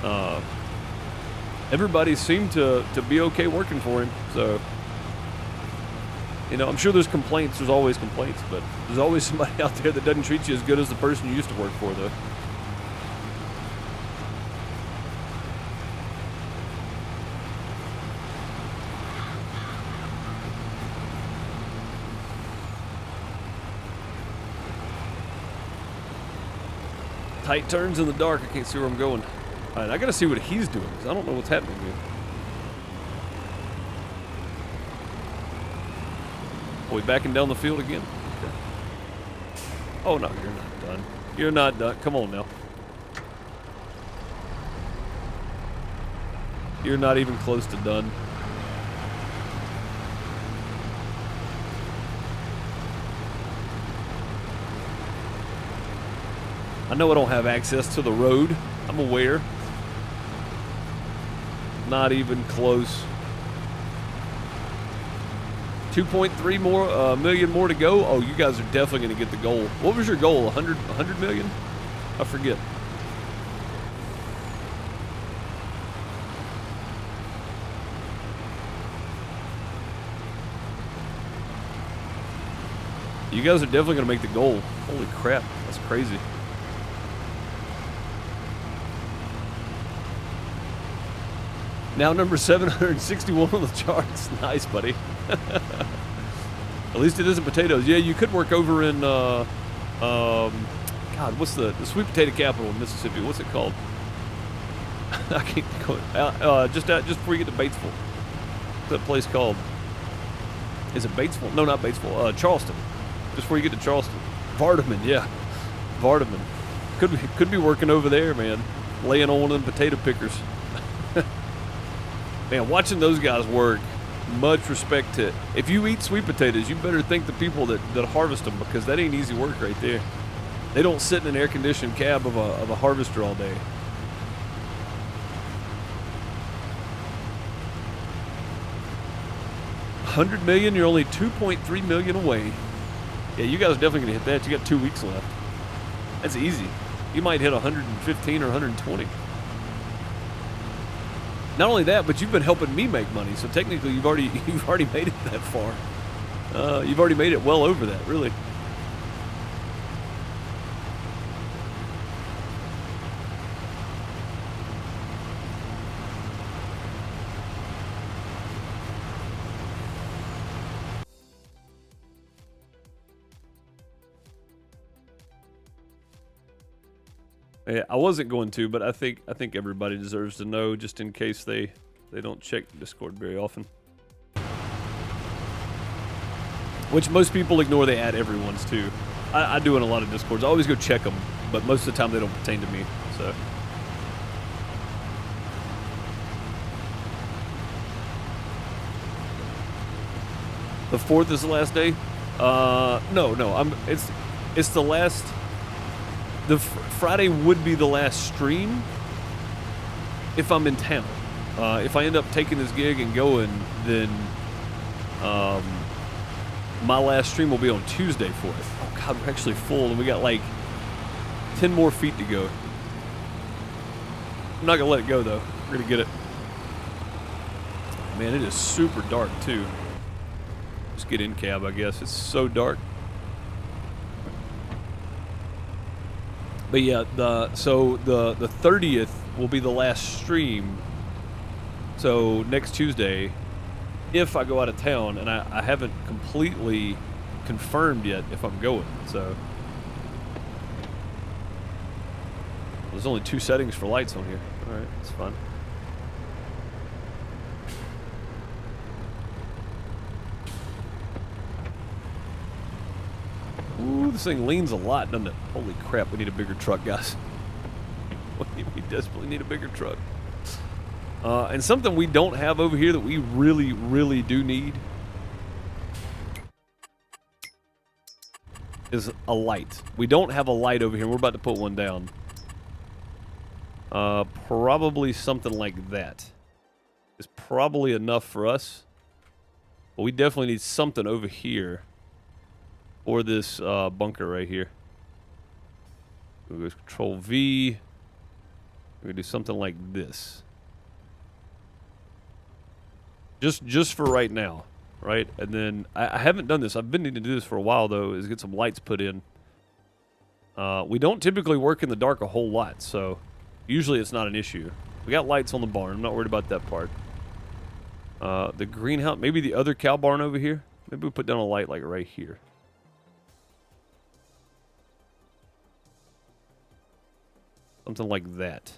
but everybody seemed to be okay working for him. So, you know, I'm sure there's complaints. There's always complaints, but there's always somebody out there that doesn't treat you as good as the person you used to work for, though. Tight turns in the dark. I can't see where I'm going. All right, I got to see what he's doing because I don't know what's happening here. Are we backing down the field again? Okay. Oh, no, you're not done. You're not done. Come on now. You're not even close to done. I know I don't have access to the road. I'm aware. Not even close. 2.3 million more to go. Oh, you guys are definitely going to get the goal. What was your goal? 100 million? I forget. You guys are definitely going to make the goal. Holy crap, that's crazy. Now number 761 on the charts. Nice, buddy. At least it isn't potatoes. Yeah, you could work over in, God, what's the sweet potato capital in Mississippi? What's it called? I can't think of it. Just before you get to Batesville. What's that place called? Is it Batesville? No, not Batesville. Charleston. Just before you get to Charleston. Vardaman, yeah. Vardaman. Could be working over there, man. Laying on them potato pickers. Man, watching those guys work, much respect to. If you eat sweet potatoes, you better thank the people that harvest them because that ain't easy work right there. They don't sit in an air-conditioned cab of a harvester all day. $100 million, you're only 2.3 million away. Yeah, you guys are definitely gonna hit that. You got 2 weeks left. That's easy. You might hit 115 or 120. Not only that, but you've been helping me make money. So technically, you've already made it that far. You've already made it well over that, really. Yeah, I wasn't going to, but I think everybody deserves to know, just in case they don't check Discord very often. Which most people ignore. They add everyone's too. I do in a lot of Discords. I always go check them, but most of the time they don't pertain to me. So. The 4th is the last day. No. It's the last. The Friday would be the last stream if I'm in town. If I end up taking this gig and going, then my last stream will be on Tuesday 4th. Oh God, we're actually full and we got like 10 more feet to go. I'm not gonna let it go though. We're gonna get it. Man, it is super dark too. Just get in cab, I guess. It's so dark. But yeah, the 30th will be the last stream. So next Tuesday, if I go out of town, and I haven't completely confirmed yet if I'm going, so there's only 2 settings for lights on here. All right, that's fine. Ooh, this thing leans a lot, doesn't it? Holy crap, we need a bigger truck, guys. We desperately need a bigger truck. And something we don't have over here that we really, really do need is a light. We don't have a light over here. We're about to put one down. Probably something like that is probably enough for us. But we definitely need something over here for this bunker right here. We'll go Control V. We're gonna do something like this. Just for right now, right? And then I haven't done this. I've been needing to do this for a while though. Is get some lights put in. We don't typically work in the dark a whole lot, so usually it's not an issue. We got lights on the barn. I'm not worried about that part. The greenhouse, maybe the other cow barn over here. Maybe we put down a light like right here. Something like that.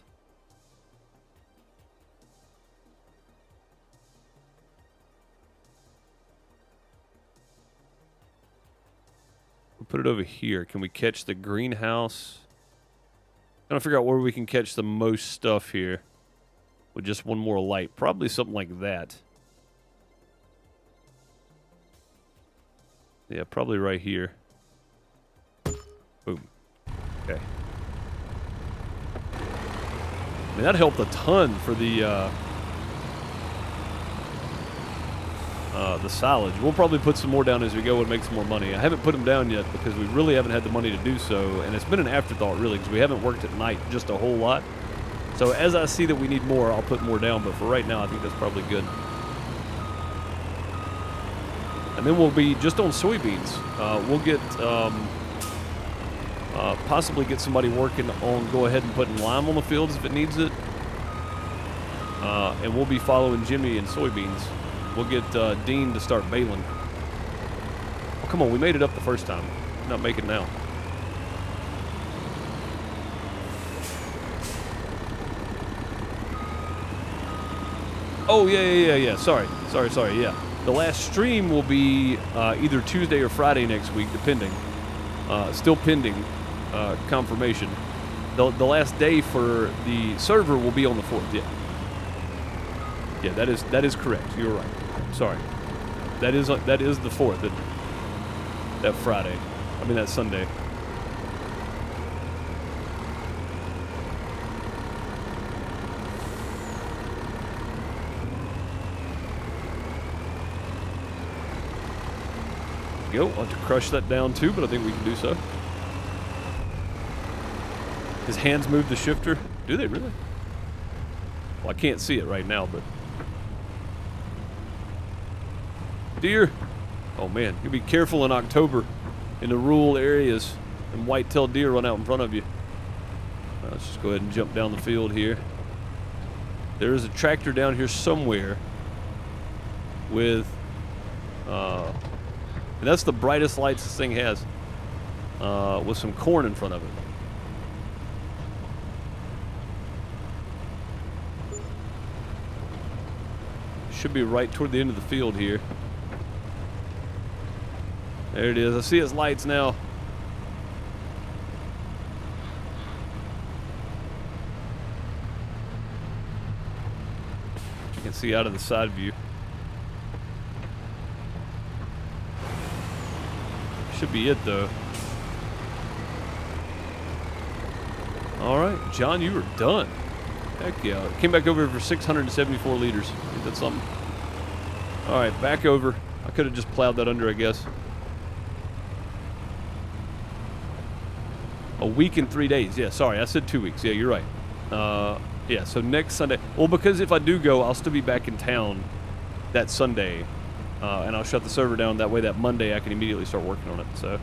We'll put it over here. Can we catch the greenhouse? I'm trying to figure out where we can catch the most stuff here with just one more light. Probably something like that. Yeah, probably right here. Boom. Okay. I mean, that helped a ton for the silage. We'll probably put some more down as we go and make some more money. I haven't put them down yet because we really haven't had the money to do so, and it's been an afterthought really because we haven't worked at night just a whole lot. So as I see that we need more, I'll put more down, but for right now I think that's probably good. And then we'll be just on soybeans. We'll get possibly get somebody working on go ahead and putting lime on the fields if it needs it. And we'll be following Jimmy in soybeans. We'll get Dean to start baling. Oh, come on, we made it up the first time. Not make it now. Oh, yeah. Sorry, yeah. The last stream will be either Tuesday or Friday next week, depending. Still pending confirmation. The last day for the server will be on the 4th, yeah. Yeah, that is correct. You're right. Sorry. That is the 4th, that Friday. I mean, that Sunday. Go. I'll have to crush that down too, but I think we can do so. His hands move the shifter. Do they really? Well, I can't see it right now, but... Deer. Oh, man. You be careful in October in the rural areas and white-tailed deer run out in front of you. Let's just go ahead and jump down the field here. There is a tractor down here somewhere with... and that's the brightest lights this thing has. With some corn in front of it. Should be right toward the end of the field here. There it is. I see its lights now. You can see out of the side view. Should be it though. All right, John, you are done. Heck yeah. Came back over for 674 liters. Ain't that something? All right, back over. I could have just plowed that under, I guess. A week and 3 days. Yeah, sorry, I said 2 weeks. Yeah, you're right. Yeah, so next Sunday. Well, because if I do go, I'll still be back in town that Sunday. And I'll shut the server down. That way that Monday I can immediately start working on it. So,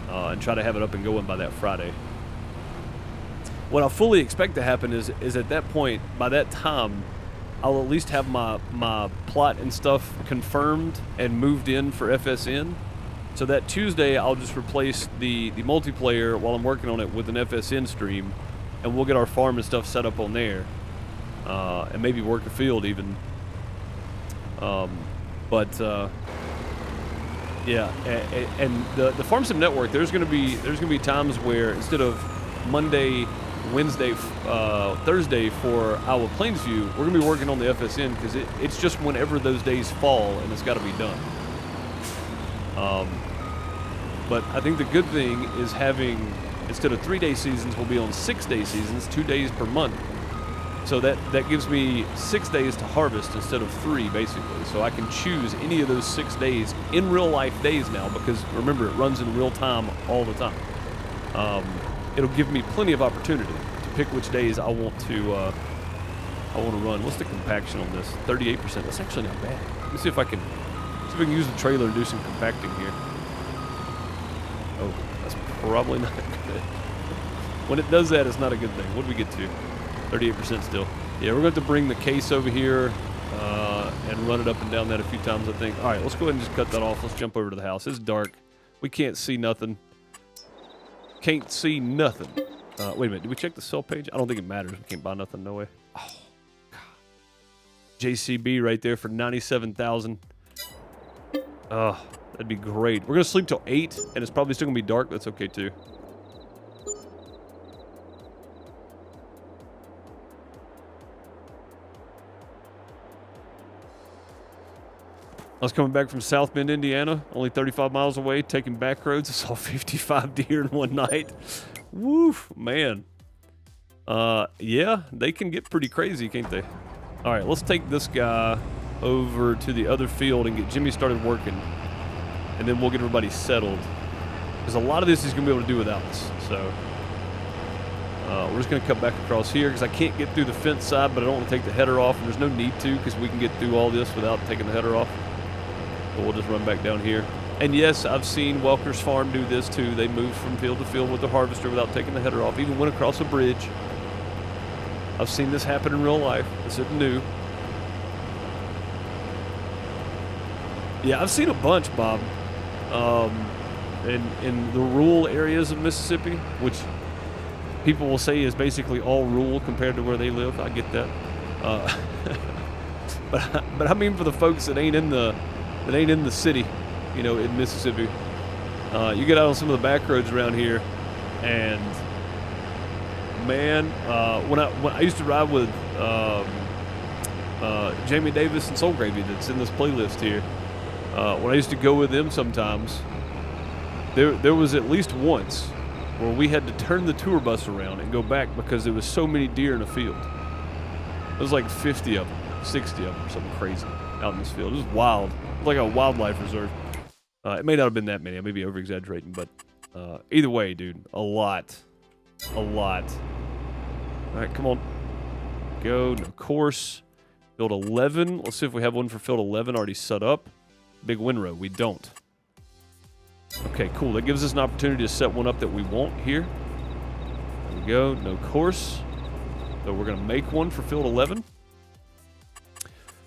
and try to have it up and going by that Friday. what I fully expect to happen is at that point, by that time, I'll at least have my plot and stuff confirmed and moved in for FSN. So that Tuesday, I'll just replace the multiplayer while I'm working on it with an FSN stream, and we'll get our farm and stuff set up on there, and maybe work a field even. Yeah, and the Farm Sim Network, there's gonna be times where instead of Monday, Wednesday, Thursday for Iowa Plainsview, we're gonna be working on the FSN because it's just whenever those days fall and it's got to be done. But I think the good thing is having, instead of 3-day seasons, we'll be on 6-day seasons, 2 days per month. So that gives me 6 days to harvest instead of 3, basically. So I can choose any of those 6 days in real life days now, because remember, it runs in real time all the time. It'll give me plenty of opportunity to pick which days I want to run. What's the compaction on this? 38%. That's actually not bad. Let me see if I can use the trailer and do some compacting here. Oh, that's probably not good. When it does that, it's not a good thing. What did we get to? 38% still. Yeah, we're going to have to bring the case over here and run it up and down that a few times, I think. All right, let's go ahead and just cut that off. Let's jump over to the house. It's dark. We can't see nothing. Can't see nothing. Wait a minute. Did we check the sell page? I don't think it matters. We can't buy nothing. No way. Oh, God. JCB right there for 97,000. Oh, that'd be great. We're going to sleep till 8, and it's probably still going to be dark. That's okay, too. I was coming back from South Bend, Indiana, only 35 miles away, taking back roads. I saw 55 deer in one night. Woof, man. Yeah, they can get pretty crazy, can't they? All right, let's take this guy over to the other field and get Jimmy started working, and then we'll get everybody settled. Because a lot of this he's going to be able to do without us. So we're just going to cut back across here because I can't get through the fence side, but I don't want to take the header off, and there's no need to because we can get through all this without taking the header off. But we'll just run back down here. And yes, I've seen Welker's farm do this too. They move from field to field with the harvester without taking the header off, even went across a bridge. I've seen this happen in real life. This isn't new. Yeah, I've seen a bunch, Bob. In the rural areas of Mississippi, which people will say is basically all rural compared to where they live. I get that. But I mean for the folks that ain't in the city, you know, in Mississippi. You get out on some of the back roads around here, and man, when I used to ride with Jamie Davis and Soul Gravy, that's in this playlist here. When I used to go with them sometimes, there was at least once where we had to turn the tour bus around and go back because there was so many deer in a field. It was like 50 of them, 60 of them, something crazy out in this field. It was wild. Like a wildlife reserve. It may not have been that many. I may be over-exaggerating, but either way, dude, a lot. A lot. All right, come on. Go. No course. Field 11. Let's see if we have one for field 11 already set up. Big windrow. We don't. Okay, cool. That gives us an opportunity to set one up that we want here. There we go. No course. So we're going to make one for field 11.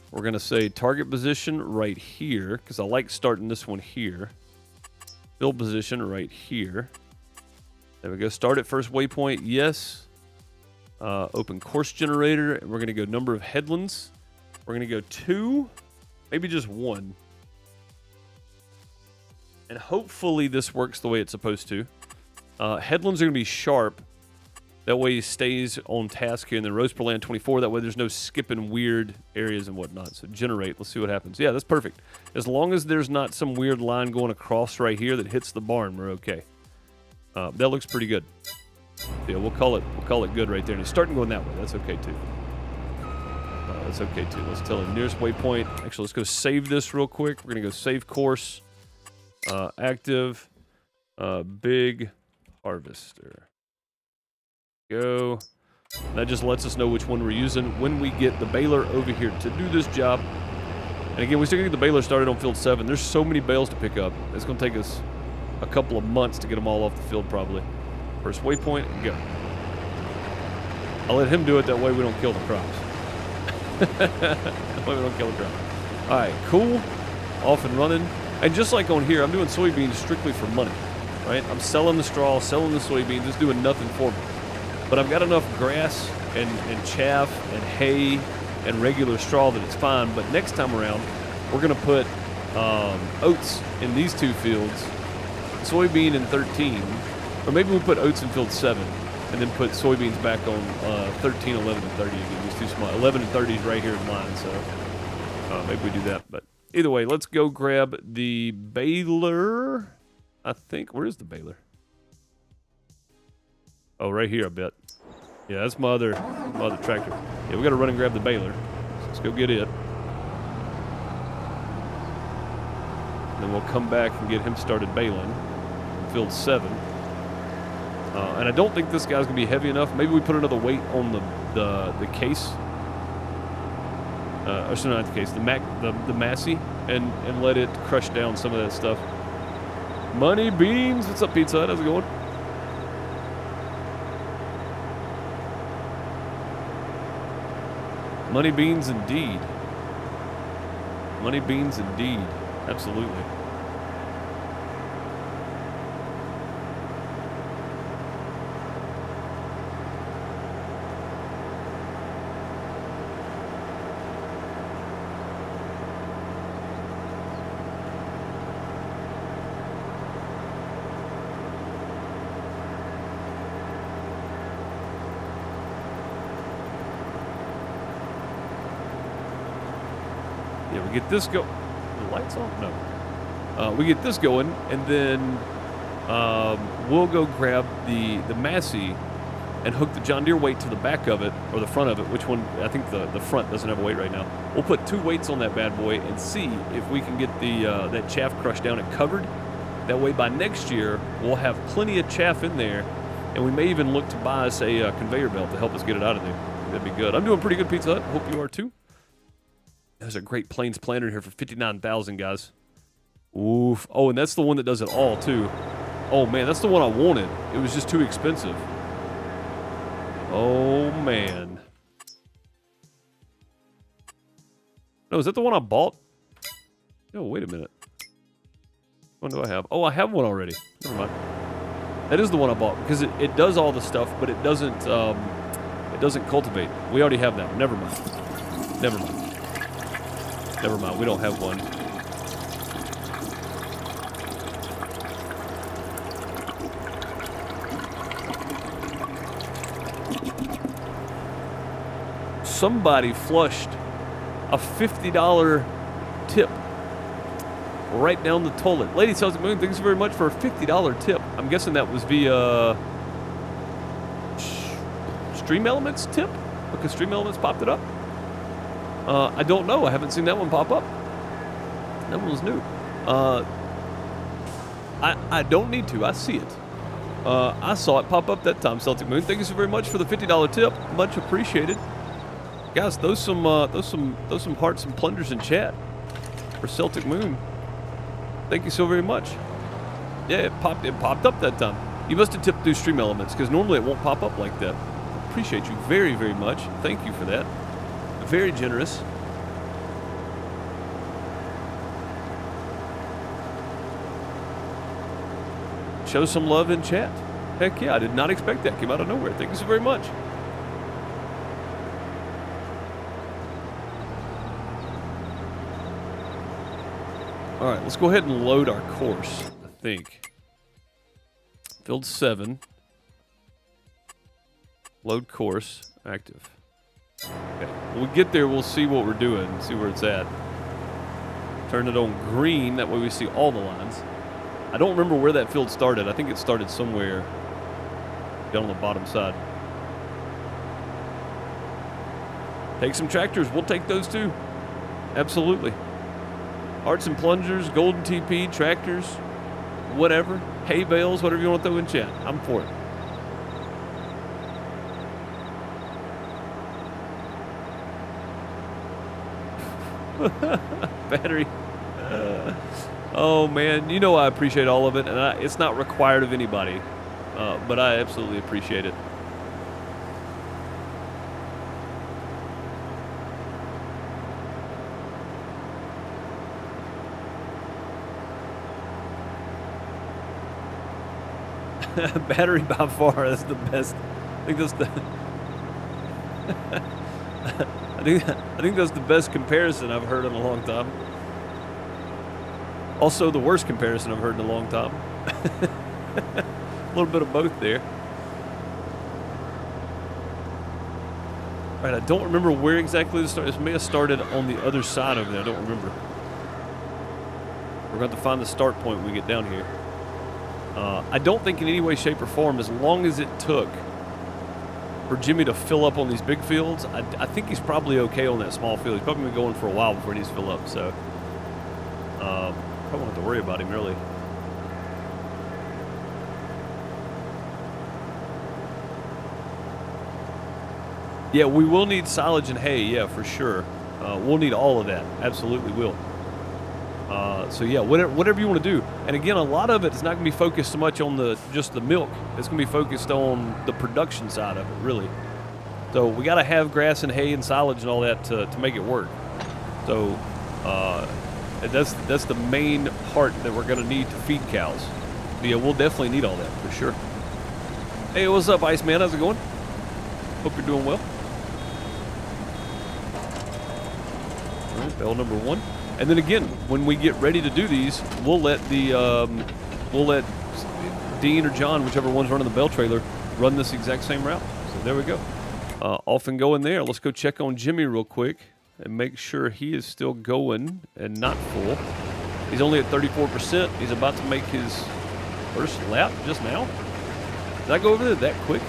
We're going to say target position right here, because I like starting this one here. Field position right here. There we go. Start at first waypoint. Yes. Open course generator. And we're going to go number of headlands. We're going to go 2, maybe just 1. And hopefully this works the way it's supposed to. Headlands are going to be sharp. That way he stays on task here. And then rows per land 24. That way there's no skipping weird areas and whatnot. So generate. Let's see what happens. Yeah, that's perfect. As long as there's not some weird line going across right here that hits the barn, we're okay. That looks pretty good. Yeah, we'll call it good right there. And it's starting going that way. That's okay too. That's okay too. Let's tell him nearest waypoint. Actually, let's go save this real quick. We're going to go save course. Active. Big harvester. Go. That just lets us know which one we're using when we get the baler over here to do this job. And again, we still get the baler started on field 7. There's so many bales to pick up. It's going to take us a couple of months to get them all off the field probably. First waypoint and go. I'll let him do it. That way we don't kill the crops. That way we don't kill the crops. All right, cool. Off and running. And just like on here, I'm doing soybeans strictly for money, right? I'm selling the straw, selling the soybeans, just doing nothing for me. But I've got enough grass and chaff and hay and regular straw that it's fine. But next time around, we're going to put oats in these 2 fields, soybean in 13, or maybe we'll put oats in field 7, and then put soybeans back on 13, 11, and 30 again. These too small. 11 and 30 is right here in line, so maybe we do that. But either way, let's go grab the baler. I think, where is the baler? Oh, right here, I bet. Yeah, that's my other tractor. Yeah, we got to run and grab the baler. So let's go get it. And then we'll come back and get him started baling. Field 7. And I don't think this guy's going to be heavy enough. Maybe we put another weight on the case. Or sorry, not the case, the Massey, and let it crush down some of that stuff. Money Beans, what's up, Pizza Hut? How's it going? Money Beans indeed. Money Beans indeed. Absolutely. Yeah, we get this go. The lights on? No. We get this going, and then we'll go grab the Massey and hook the John Deere weight to the back of it, or the front of it. Which one? I think the front doesn't have a weight right now. We'll put 2 weights on that bad boy and see if we can get the that chaff crushed down and covered. That way, by next year, we'll have plenty of chaff in there, and we may even look to buy us a conveyor belt to help us get it out of there. That'd be good. I'm doing pretty good, Pizza Hut. Hope you are too. There's a Great Plains planter here for $59,000, guys. Oof. Oh, and that's the one that does it all, too. Oh, man, that's the one I wanted. It was just too expensive. Oh, man. No, is that the one I bought? No, wait a minute. What do I have? Oh, I have one already. Never mind. That is the one I bought, because it does all the stuff, but it doesn't cultivate. We already have that one. Never mind. Never mind. Never mind, we don't have one. Somebody flushed a $50 tip right down the toilet. Lady Cells at Moon, thanks very much for a $50 tip. I'm guessing that was via Stream Elements tip? Because Stream Elements popped it up? I don't know. I haven't seen that one pop up. That one was new. I don't need to. I see it. I saw it pop up that time, Celtic Moon. Thank you so very much for the $50 tip. Much appreciated. Guys, those some hearts and plunders in chat for Celtic Moon. Thank you so very much. Yeah, it popped up that time. You must have tipped through Stream Elements, because normally it won't pop up like that. Appreciate you very, very much. Thank you for that. Very generous. Show some love in chat. Heck yeah, I did not expect that. Came out of nowhere. Thank you so very much. All right, let's go ahead and load our course, I think. Field 7. Load course. Active. Okay. When we get there, we'll see what we're doing, see where it's at. Turn it on green, that way we see all the lines. I don't remember where that field started. I think it started somewhere down on the bottom side. Take some tractors. We'll take those too. Absolutely. Hearts and plungers, golden TP, tractors, whatever. Hay bales, whatever you want to throw in chat. I'm for it. Battery. Oh man, you know I appreciate all of it, and it's not required of anybody, but I absolutely appreciate it. Battery by far. That's the best. I think that's the. I think that's the best comparison I've heard in a long time. Also, the worst comparison I've heard in a long time. A little bit of both there. All right, I don't remember where exactly this started. This may have started on the other side over there. I don't remember. We're going to have to find the start point when we get down here. I don't think in any way, shape, or form, as long as it took for Jimmy to fill up on these big fields, I think he's probably okay on that small field. He's probably been going for a while before he needs to fill up, so probably won't have to worry about him, really. Yeah, we will need silage and hay, yeah, for sure. We'll need all of that. Absolutely will. So yeah, whatever you want to do. And again, a lot of it is not going to be focused so much on just the milk. It's going to be focused on the production side of it, really. So we got to have grass and hay and silage and all that to make it work. So that's the main part that we're going to need to feed cows. But yeah, we'll definitely need all that for sure. Hey, what's up, Iceman? How's it going? Hope you're doing well. All right, bell number 1. And then again, when we get ready to do these, we'll let Dean or John, whichever one's running the bell trailer, run this exact same route. So there we go. Off and going there. Let's go check on Jimmy real quick and make sure he is still going and not full. He's only at 34%. He's about to make his first lap just now. Did I go over there that quick?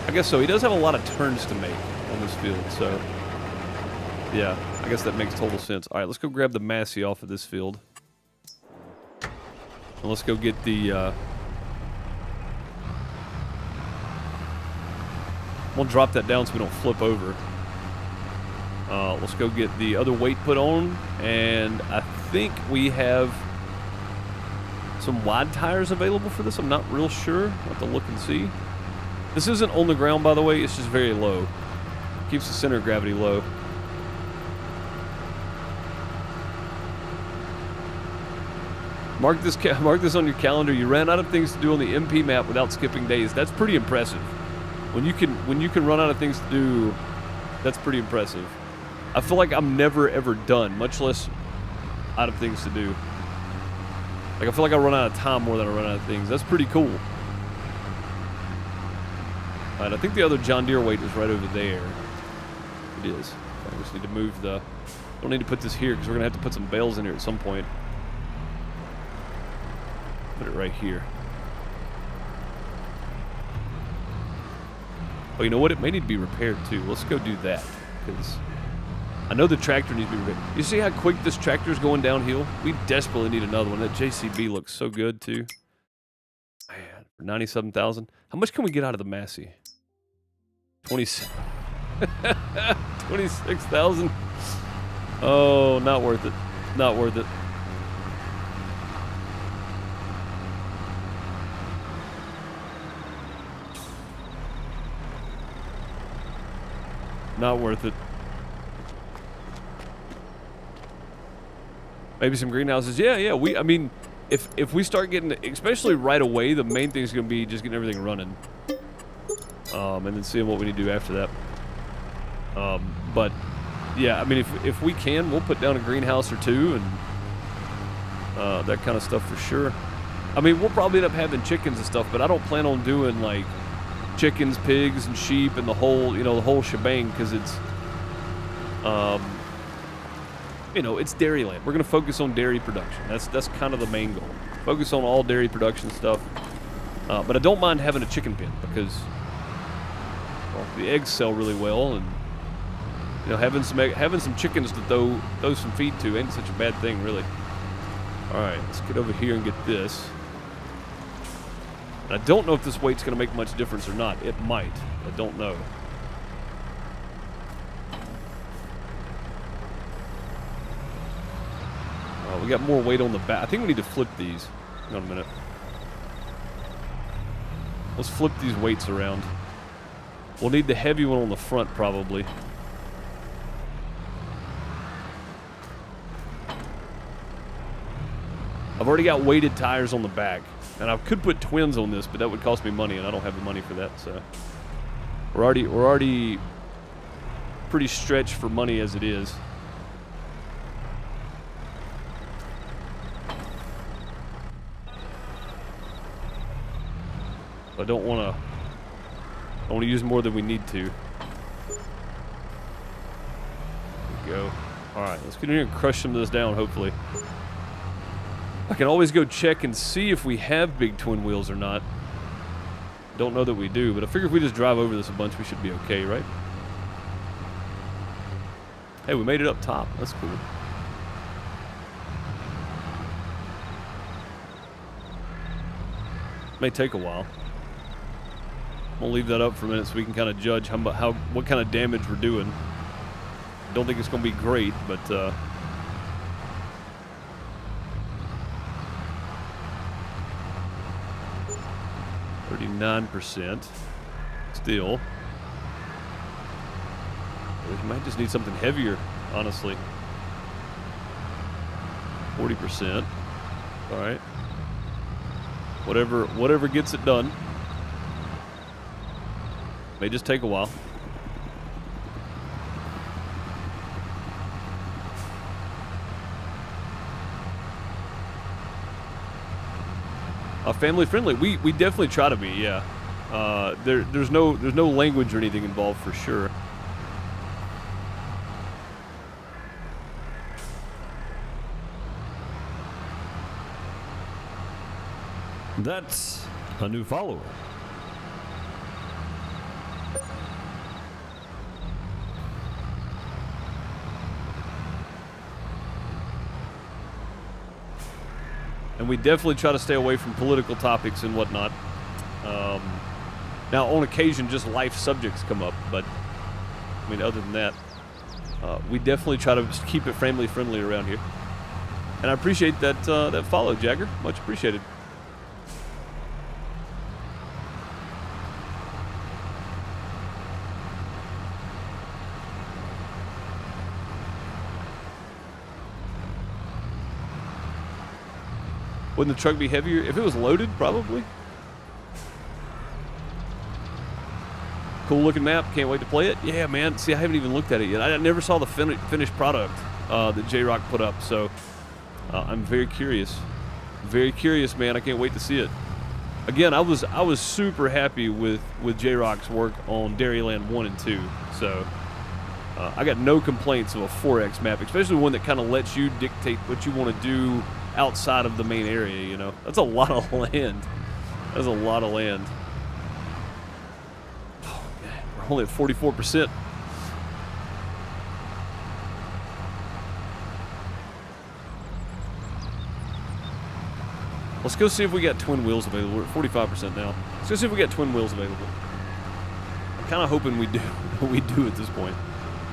I guess so. He does have a lot of turns to make on this field, so yeah, I guess that makes total sense. All right, let's go grab the Massey off of this field. And let's go get the... we'll drop that down so we don't flip over. Let's go get the other weight put on. And I think we have some wide tires available for this. I'm not real sure. I'll have to look and see. This isn't on the ground, by the way. It's just very low. Keeps the center of gravity low. Mark this on your calendar. You ran out of things to do on the MP map without skipping days. That's pretty impressive. When you can run out of things to do, that's pretty impressive. I feel like I'm never ever done, much less out of things to do. Like I feel like I run out of time more than I run out of things. That's pretty cool. All right, I think the other John Deere weight is right over there. It is. I just need to move the... Don't need to put this here because we're gonna have to put some bales in here at some point. Put it right here. Oh, you know what? It may need to be repaired too. Let's go do that because I know the tractor needs to be repaired. You see how quick this tractor's going downhill? We desperately need another one. That JCB looks so good too. Man, for 97,000. How much can we get out of the Massey? 26,000. Oh, not worth it. Not worth it. Not worth it. Maybe some greenhouses. Yeah. I mean, if we start getting, especially right away, the main thing is going to be just getting everything running. And then seeing what we need to do after that. But yeah, I mean, if we can, we'll put down a greenhouse or two and that kind of stuff for sure. I mean, we'll probably end up having chickens and stuff, but I don't plan on doing like chickens, pigs, and sheep and the whole shebang because it's, it's dairy land. We're going to focus on dairy production. That's kind of the main goal. Focus on all dairy production stuff. But I don't mind having a chicken pen because the eggs sell really well, and having some chickens to throw some feed to ain't such a bad thing, really. All right, let's get over here and get this. I don't know if this weight's going to make much difference or not. It might. I don't know. We got more weight on the back. I think we need to flip these. Hang on a minute. Let's flip these weights around. We'll need the heavy one on the front, probably. I've already got weighted tires on the back. And I could put twins on this, but that would cost me money, and I don't have the money for that. So we're already pretty stretched for money as it is. I don't want to use more than we need to. There we go. All right, let's get in here and crush some of this down, hopefully. I can always go check and see if we have big twin wheels or not. Don't know that we do, but I figure if we just drive over this a bunch, we should be okay, right? Hey, we made it up top. That's cool. May take a while. I'm gonna leave that up for a minute so we can kind of judge what kind of damage we're doing. Don't think it's gonna be great, but 39%. Still. We might just need something heavier, honestly. 40%. All right. Whatever gets it done. May just take a while. Family friendly. We definitely try to be. Yeah. There's no language or anything involved for sure. That's a new follower. And we definitely try to stay away from political topics and whatnot. Now, on occasion, just life subjects come up, but I mean, other than that, we definitely try to just keep it family friendly around here. And I appreciate that that follow, Jagger. Much appreciated. Wouldn't the truck be heavier? If it was loaded, probably. Cool looking map. Can't wait to play it. Yeah, man. See, I haven't even looked at it yet. I never saw the finished product that J-Rock put up, so I'm very curious. Very curious, man. I can't wait to see it. Again, I was super happy with J-Rock's work on Dairyland 1 and 2, so I got no complaints of a 4X map, especially one that kind of lets you dictate what you want to do outside of the main area, you know. That's a lot of land. That's a lot of land. Oh, man. We're only at 44%. Let's go see if we got twin wheels available. We're at 45% now. Let's go see if we got twin wheels available. I'm kind of hoping we do. We do at this point.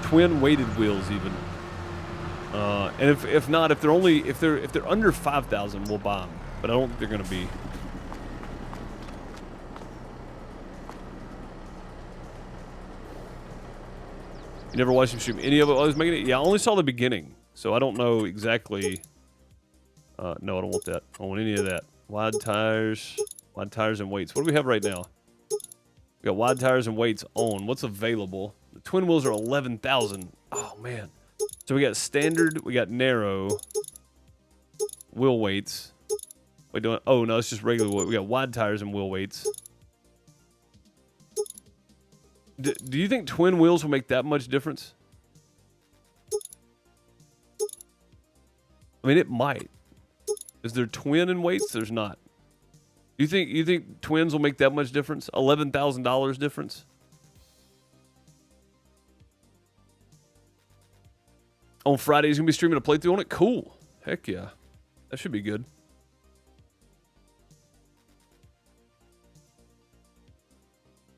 Twin weighted wheels even. And if not, if they're under 5,000, we'll buy them. But I don't think they're gonna be. You never watched him stream any of it while I was making it? Yeah, I only saw the beginning, so I don't know exactly. No, I don't want that. I don't want any of that. Wide tires and weights. What do we have right now? We got wide tires and weights on. What's available? The twin wheels are 11,000. Oh man. So we got standard, we got narrow, wheel weights. Wait, oh no, it's just regular weight. We got wide tires and wheel weights. Do you think twin wheels will make that much difference? I mean, it might. Is there twin in weights? There's not. You think twins will make that much difference? $11,000 difference? On Friday, he's going to be streaming a playthrough on it? Cool. Heck yeah. That should be good.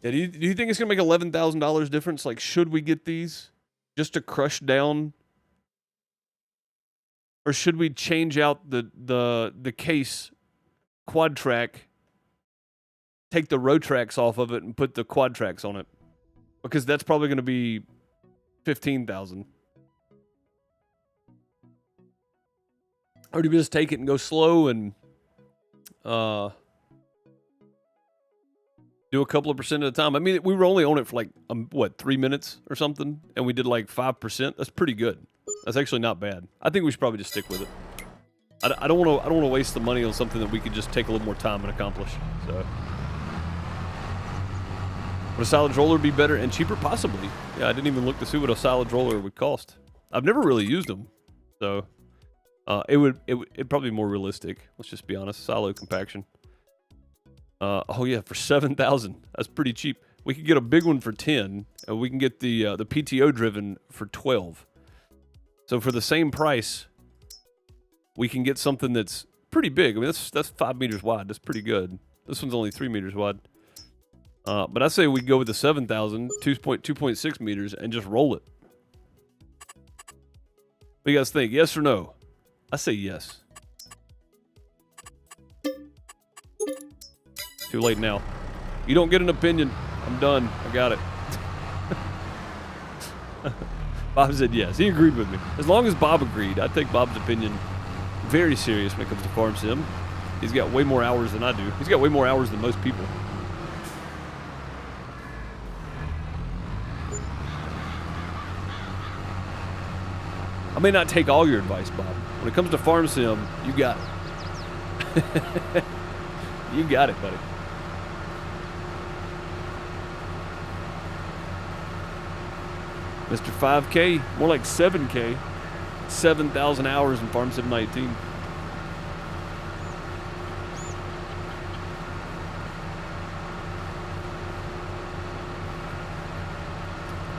Yeah, do you think it's going to make $11,000 difference? Like, should we get these just to crush down? Or should we change out the case quad track, take the road tracks off of it and put the quad tracks on it? Because that's probably going to be $15,000. Or do we just take it and go slow and Do a couple of percent at a time. I mean, we were only on it for like, what, 3 minutes or something? And we did like 5%. That's pretty good. That's actually not bad. I think we should probably just stick with it. I don't want to waste the money on something that we could just take a little more time and accomplish. So, would a silage roller be better and cheaper? Possibly. Yeah, I didn't even look to see what a silage roller would cost. I've never really used them, so it'd probably be more realistic. Let's just be honest. Silo compaction. Oh yeah, for 7,000. That's pretty cheap. We could get a big one for 10, and we can get the PTO driven for 12. So for the same price, we can get something that's pretty big. I mean, that's 5 meters wide. That's pretty good. This one's only 3 meters wide. But I say we go with the 7,000, 2.6 meters, and just roll it. What do you guys think? Yes or no? I say yes. Too late now. You don't get an opinion. I'm done. I got it. Bob said yes. He agreed with me. As long as Bob agreed, I take Bob's opinion very serious when it comes to farm sim. He's got way more hours than I do. He's got way more hours than most people. I may not take all your advice, Bob. When it comes to farm sim, you got it. You got it, buddy. Mr. 5K, more like 7K. 7,000 hours in Farm Sim 19.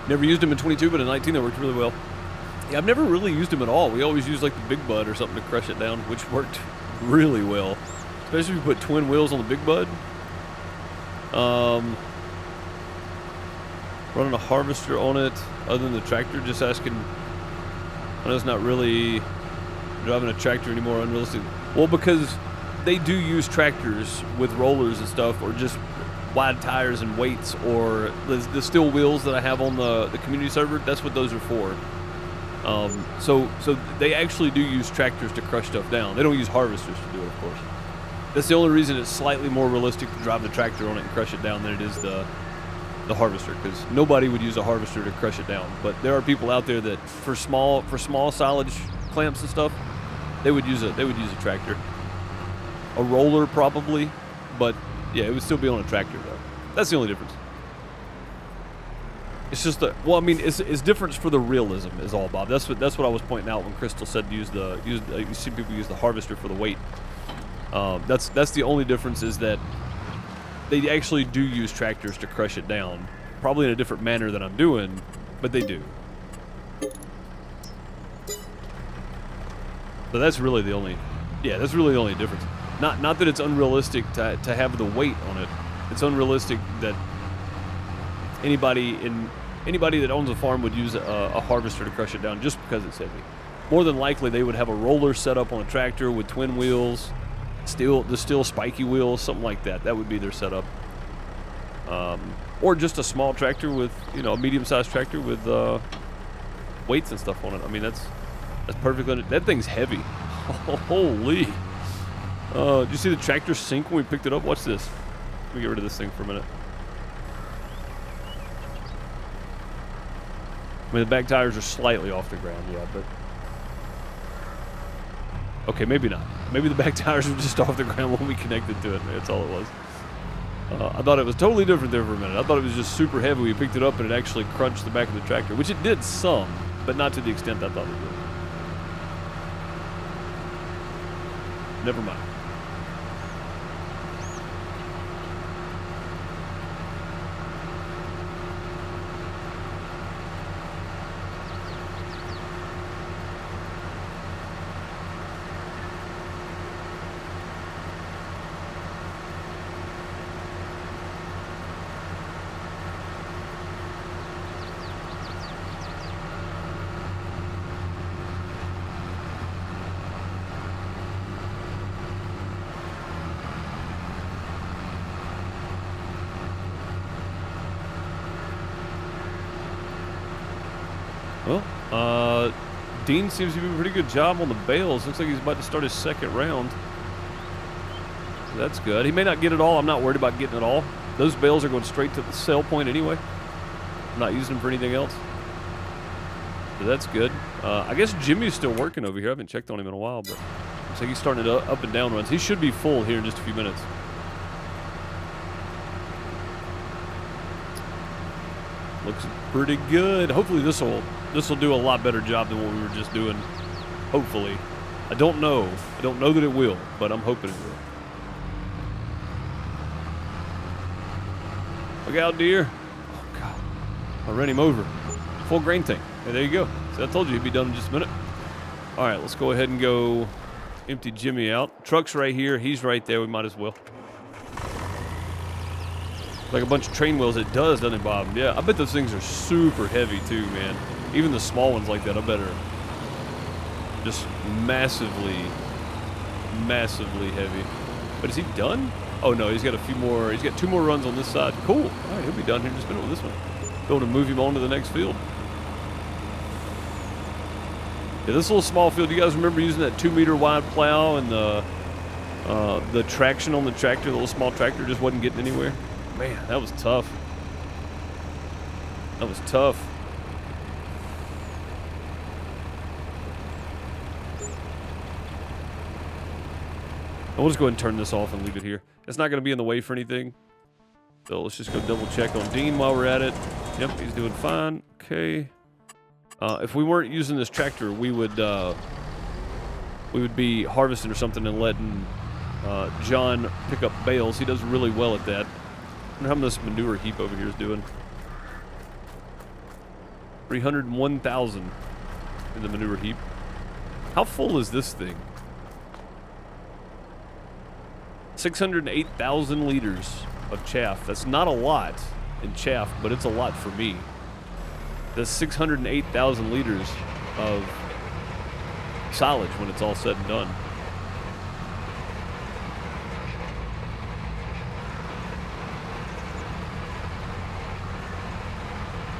Never used them in 22, but in 19 they worked really well. Yeah, I've never really used them at all. We always use like the Big Bud or something to crush it down, which worked really well. Especially if you put twin wheels on the Big Bud. Running a harvester on it, other than the tractor, just asking. I know it's not really driving a tractor anymore, unrealistic. Well, because they do use tractors with rollers and stuff, or just wide tires and weights, or the steel wheels that I have on the community server. That's what those are for. So they actually do use tractors to crush stuff down. They don't use harvesters to do it, of course. That's the only reason it's slightly more realistic to drive the tractor on it and crush it down than it is the harvester, because nobody would use a harvester to crush it down. But there are people out there that for small silage clamps and stuff, they would use a tractor. A roller probably, but yeah, it would still be on a tractor though. That's the only difference. It's just it's difference for the realism is all, Bob. That's what I was pointing out when Crystal said to use you see people use the harvester for the weight. That's the only difference, is that they actually do use tractors to crush it down, probably in a different manner than I'm doing, but they do. So that's really the only difference. Not that it's unrealistic to have the weight on it. It's unrealistic that anybody that owns a farm would use a harvester to crush it down just because it's heavy. More than likely, they would have a roller set up on a tractor with twin wheels, the steel spiky wheels, something like that. That would be their setup. Or just a small tractor with, a medium-sized tractor with weights and stuff on it. I mean, that's perfect. That thing's heavy. Holy. Did you see the tractor sink when we picked it up? Watch this. Let me get rid of this thing for a minute. I mean, the back tires are slightly off the ground, yeah, but... Okay, maybe not. Maybe the back tires were just off the ground when we connected to it. That's all it was. I thought it was totally different there for a minute. I thought it was just super heavy. We picked it up and it actually crunched the back of the tractor, which it did some, but not to the extent I thought it did. Never mind. Well, Dean seems to be doing a pretty good job on the bales. Looks like he's about to start his second round. That's good. He may not get it all. I'm not worried about getting it all. Those bales are going straight to the sale point anyway. I'm not using them for anything else. So that's good. I guess Jimmy's still working over here. I haven't checked on him in a while, but looks like he's starting to up and down runs. He should be full here in just a few minutes. Looks pretty good. Hopefully this will do a lot better job than what we were just doing. Hopefully. I don't know. I don't know that it will, but I'm hoping it will. Look out, deer. Oh, God. I ran him over. Full grain tank. Hey, there you go. See, I told you he'd be done in just a minute. All right, let's go ahead and go empty Jimmy out. Truck's right here. He's right there. We might as well. Like a bunch of train wheels. It does, doesn't it, Bob? Yeah, I bet those things are super heavy, too, man. Even the small ones like that, I bet are just massively, massively heavy. But is he done? Oh, no, he's got a few more. He's got 2 more runs on this side. Cool. All right, he'll be done here in just a minute with this one. Be able to move him on to the next field. Yeah, this little small field, you guys remember using that 2-meter wide plow and the traction on the tractor, the little small tractor just wasn't getting anywhere? Man, that was tough. That was tough. We'll just go ahead and turn this off and leave it here. It's not going to be in the way for anything. So let's just go double check on Dean while we're at it. Yep, he's doing fine. Okay. If we weren't using this tractor, we would be harvesting or something and letting John pick up bales. He does really well at that. I wonder how this manure heap over here is doing. 301,000 in the manure heap. How full is this thing? 608,000 liters of chaff. That's not a lot in chaff, but it's a lot for me. That's 608,000 liters of silage when it's all said and done.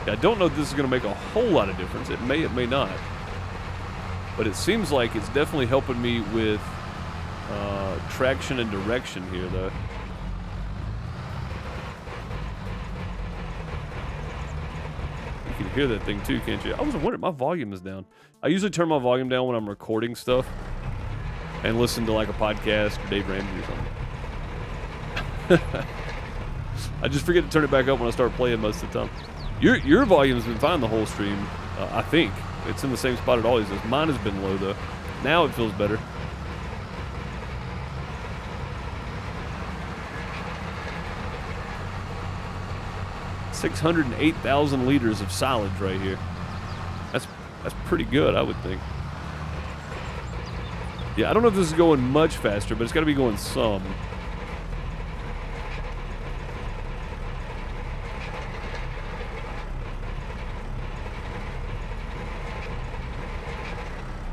I don't know if this is going to make a whole lot of difference. It may not. But it seems like it's definitely helping me with traction and direction here, though. You can hear that thing, too, can't you? I was wondering, my volume is down. I usually turn my volume down when I'm recording stuff and listen to, like, a podcast or Dave Ramsey or something. I just forget to turn it back up when I start playing most of the time. Your volume's been fine the whole stream, I think. It's in the same spot it always is. Mine has been low, though. Now it feels better. $608,000 liters of silage right here. That's pretty good, I would think. Yeah, I don't know if this is going much faster, but it's got to be going some.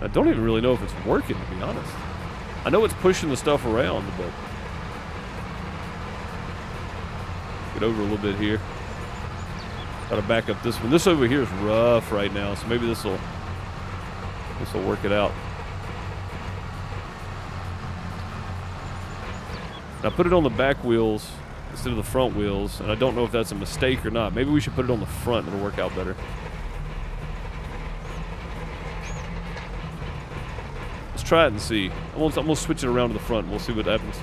I don't even really know if it's working, to be honest. I know it's pushing the stuff around, but... Get over a little bit here. Gotta back up this one. This over here is rough right now, so maybe this will work it out. I put it on the back wheels instead of the front wheels, and I don't know if that's a mistake or not. Maybe we should put it on the front, it'll work out better. Let's try it and see. I'm gonna switch it around to the front, and we'll see what happens.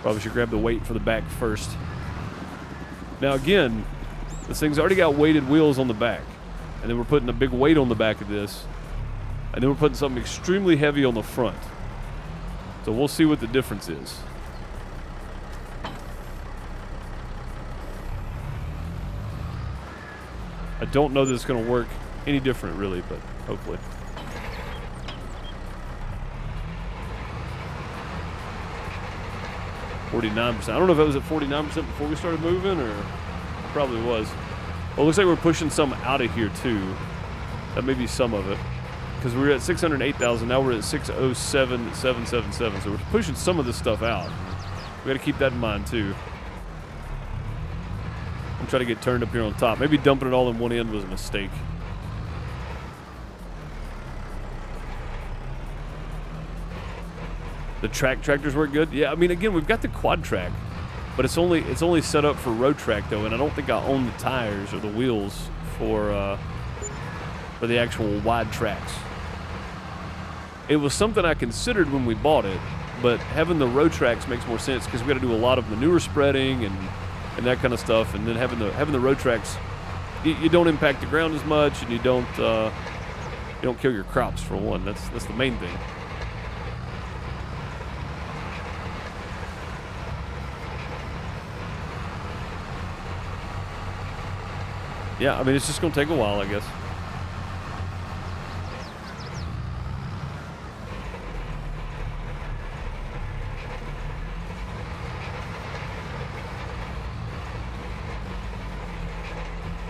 Probably should grab the weight for the back first. Now again, this thing's already got weighted wheels on the back. And then we're putting a big weight on the back of this. And then we're putting something extremely heavy on the front. So we'll see what the difference is. I don't know that it's going to work any different really, but hopefully. .49%. I don't know if it was at 49% before we started moving, or it probably was. Well, it looks like we're pushing some out of here too. That may be some of it, because we were at 608,000. Now we're at 607,777. So we're pushing some of this stuff out. We got to keep that in mind too. I'm trying to get turned up here on top. Maybe dumping it all in one end was a mistake. The tractors work good. Yeah, I mean, again, we've got the quad track, but it's only set up for road track though, and I don't think I own the tires or the wheels for the actual wide tracks. It was something I considered when we bought it, but having the road tracks makes more sense because we got to do a lot of manure spreading and that kind of stuff, and then having the road tracks, you don't impact the ground as much, and you don't kill your crops for one. That's the main thing. Yeah, I mean, it's just going to take a while, I guess.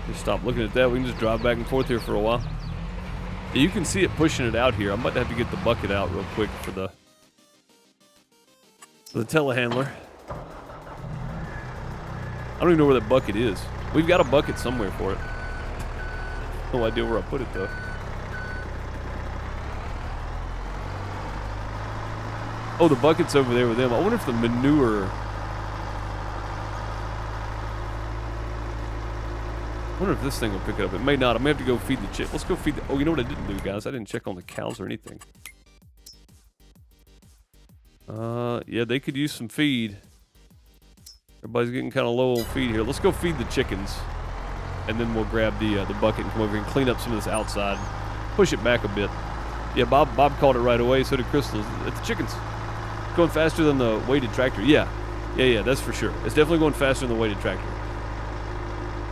Just stop looking at that. We can just drive back and forth here for a while. Yeah, you can see it pushing it out here. I'm about to have to get the bucket out real quick for the telehandler. I don't even know where that bucket is. We've got a bucket somewhere for it. No idea where I put it though. Oh, the bucket's over there with them. I wonder if the manure... I wonder if this thing will pick it up. It may not. I may have to go feed the chick. Let's go feed the... Oh, you know what I didn't do, guys? I didn't check on the cows or anything. Yeah, they could use some feed. Everybody's getting kind of low on feed here. Let's go feed the chickens. And then we'll grab the bucket and come over here and clean up some of this outside. Push it back a bit. Yeah, Bob called it right away. So did Crystal. It's the chickens. Going faster than the weighted tractor. Yeah, that's for sure. It's definitely going faster than the weighted tractor.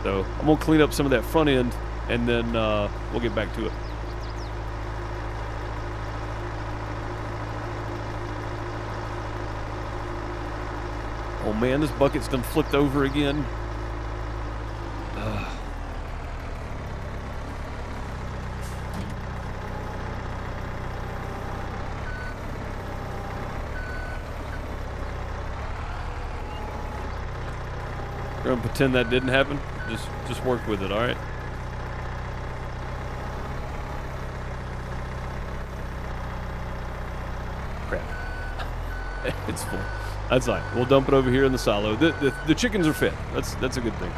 So I'm going to clean up some of that front end, and then we'll get back to it. Oh man, this bucket's done flipped over again. We're gonna pretend that didn't happen. Just work with it, all right? Crap. It's full. That's all right. We'll dump it over here in the silo. The chickens are fed. That's a good thing.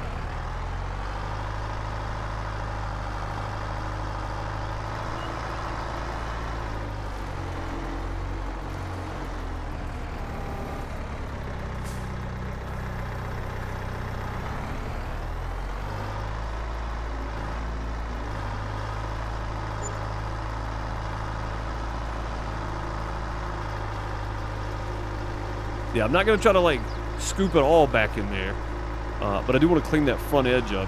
Yeah, I'm not going to try to, like, scoop it all back in there. But I do want to clean that front edge up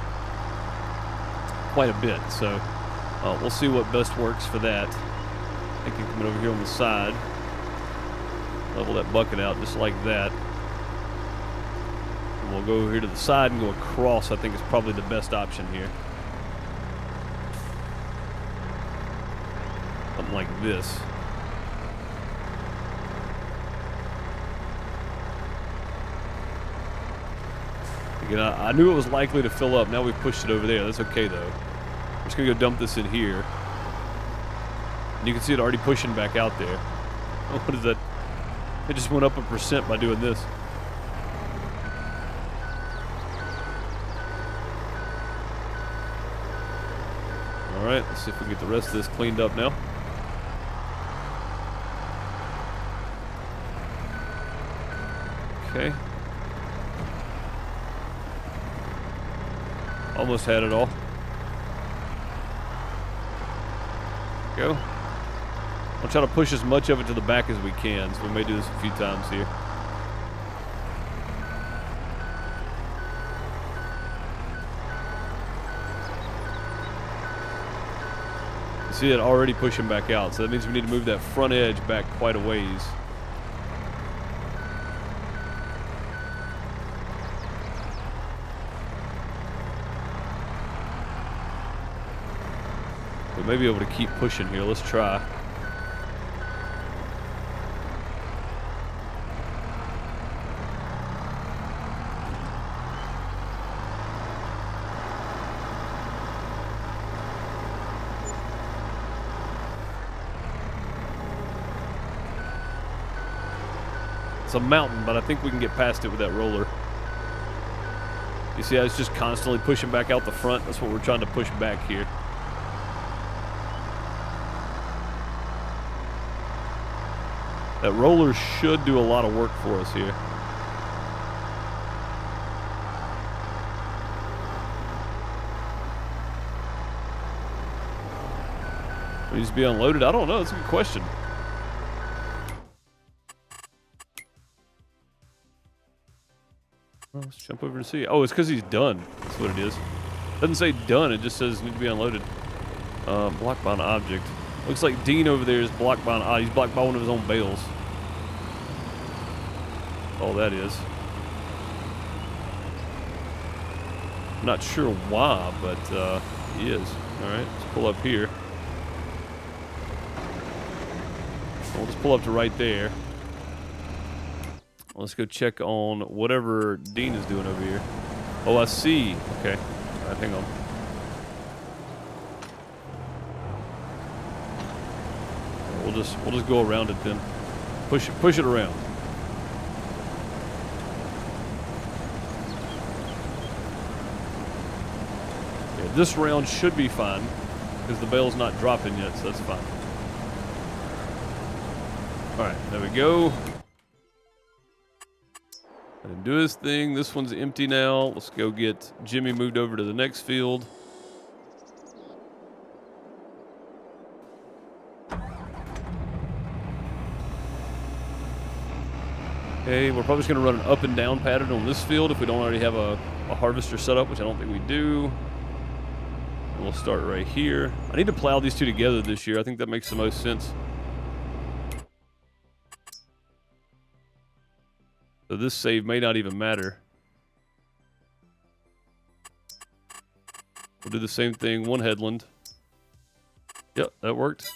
quite a bit. So we'll see what best works for that. I can come over here on the side. Level that bucket out just like that. And we'll go over here to the side and go across. I think is probably the best option here. Something like this. I knew it was likely to fill up. Now we've pushed it over there. That's okay, though. I'm just going to go dump this in here. And you can see it already pushing back out there. Oh, what is that? It just went up 1% by doing this. All right, let's see if we can get the rest of this cleaned up now. Okay. Almost had it all. Go. I'll try to push as much of it to the back as we can, so we may do this a few times here. You see it already pushing back out, so that means we need to move that front edge back quite a ways. We may be able to keep pushing here. Let's try. It's a mountain, but I think we can get past it with that roller. You see how it's just constantly pushing back out the front? That's what we're trying to push back here. That roller should do a lot of work for us here. Needs to be unloaded? I don't know. That's a good question. Well, let's jump over and see. Oh, it's because he's done. That's what it is. Doesn't say done. It just says need to be unloaded. Blocked by an object. Looks like Dean over there is blocked by an he's blocked by one of his own bales. All that is. I'm not sure why, but he is. All right, let's pull up here. We'll just pull up to right there. Let's go check on whatever Dean is doing over here. Oh, I see. Okay. All right, hang on. We'll just go around it then. Push it around. Yeah, this round should be fine because the bale's not dropping yet, so that's fine. All right, there we go. Let him do his thing. This one's empty now. Let's go get Jimmy moved over to the next field. Okay, we're probably just going to run an up and down pattern on this field if we don't already have a harvester set up, which I don't think we do. And we'll start right here. I need to plow these two together this year. I think that makes the most sense. So this save may not even matter. We'll do the same thing, one headland. Yep, that worked.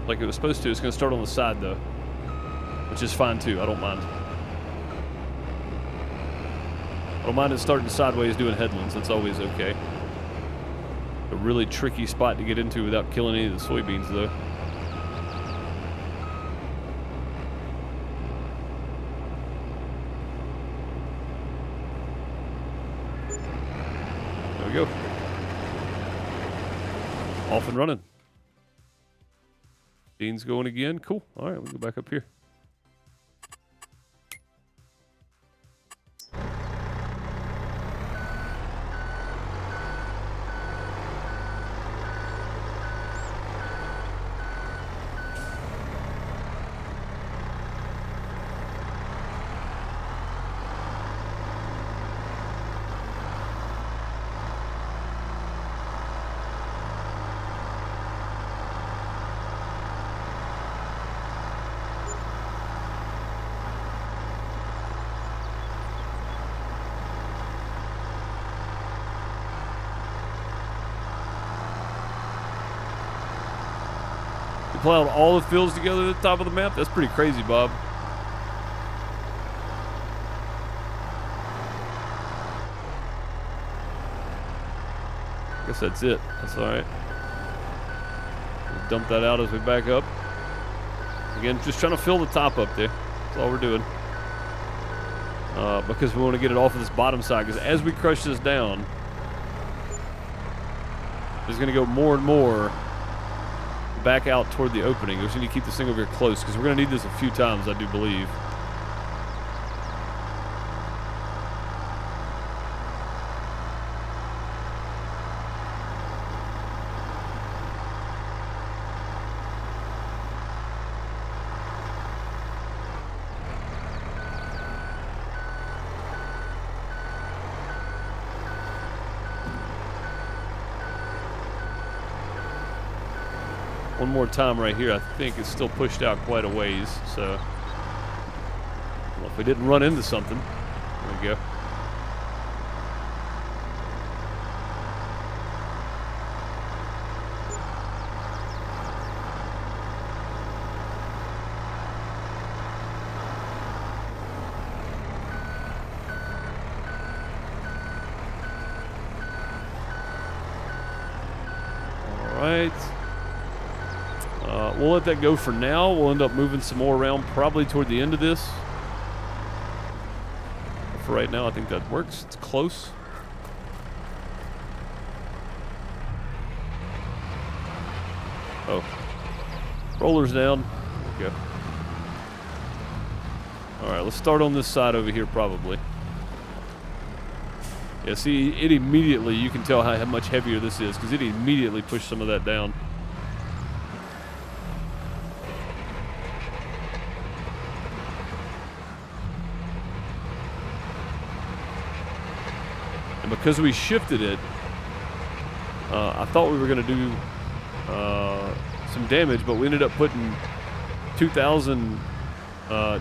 Like it was supposed to. It's going to start on the side though, which is fine too. I don't mind. I don't mind it starting sideways doing headlands. That's always okay. A really tricky spot to get into without killing any of the soybeans though. Go. Off and running. Dean's going again. Cool. All right, we'll go back up here. Plowed all the fields together at the top of the map? That's pretty crazy, Bob. I guess that's it. That's all right. We'll dump that out as we back up. Again, just trying to fill the top up there. That's all we're doing. Because we want to get it off of this bottom side. Because as we crush this down, it's going to go more and more back out toward the opening. We just need to keep this thing over here close because we're going to need this a few times, I do believe. One more time right here. I think it's still pushed out quite a ways, so well, if we didn't run into something, there we go. right. We'll let that go for now. We'll end up moving some more around probably toward the end of this. But for right now, I think that works. It's close. Oh. Rollers down. There we go. Alright, let's start on this side over here probably. Yeah, see, it immediately, you can tell how much heavier this is because it immediately pushed some of that down. And because we shifted it, I thought we were going to do some damage, but we ended up putting 2,000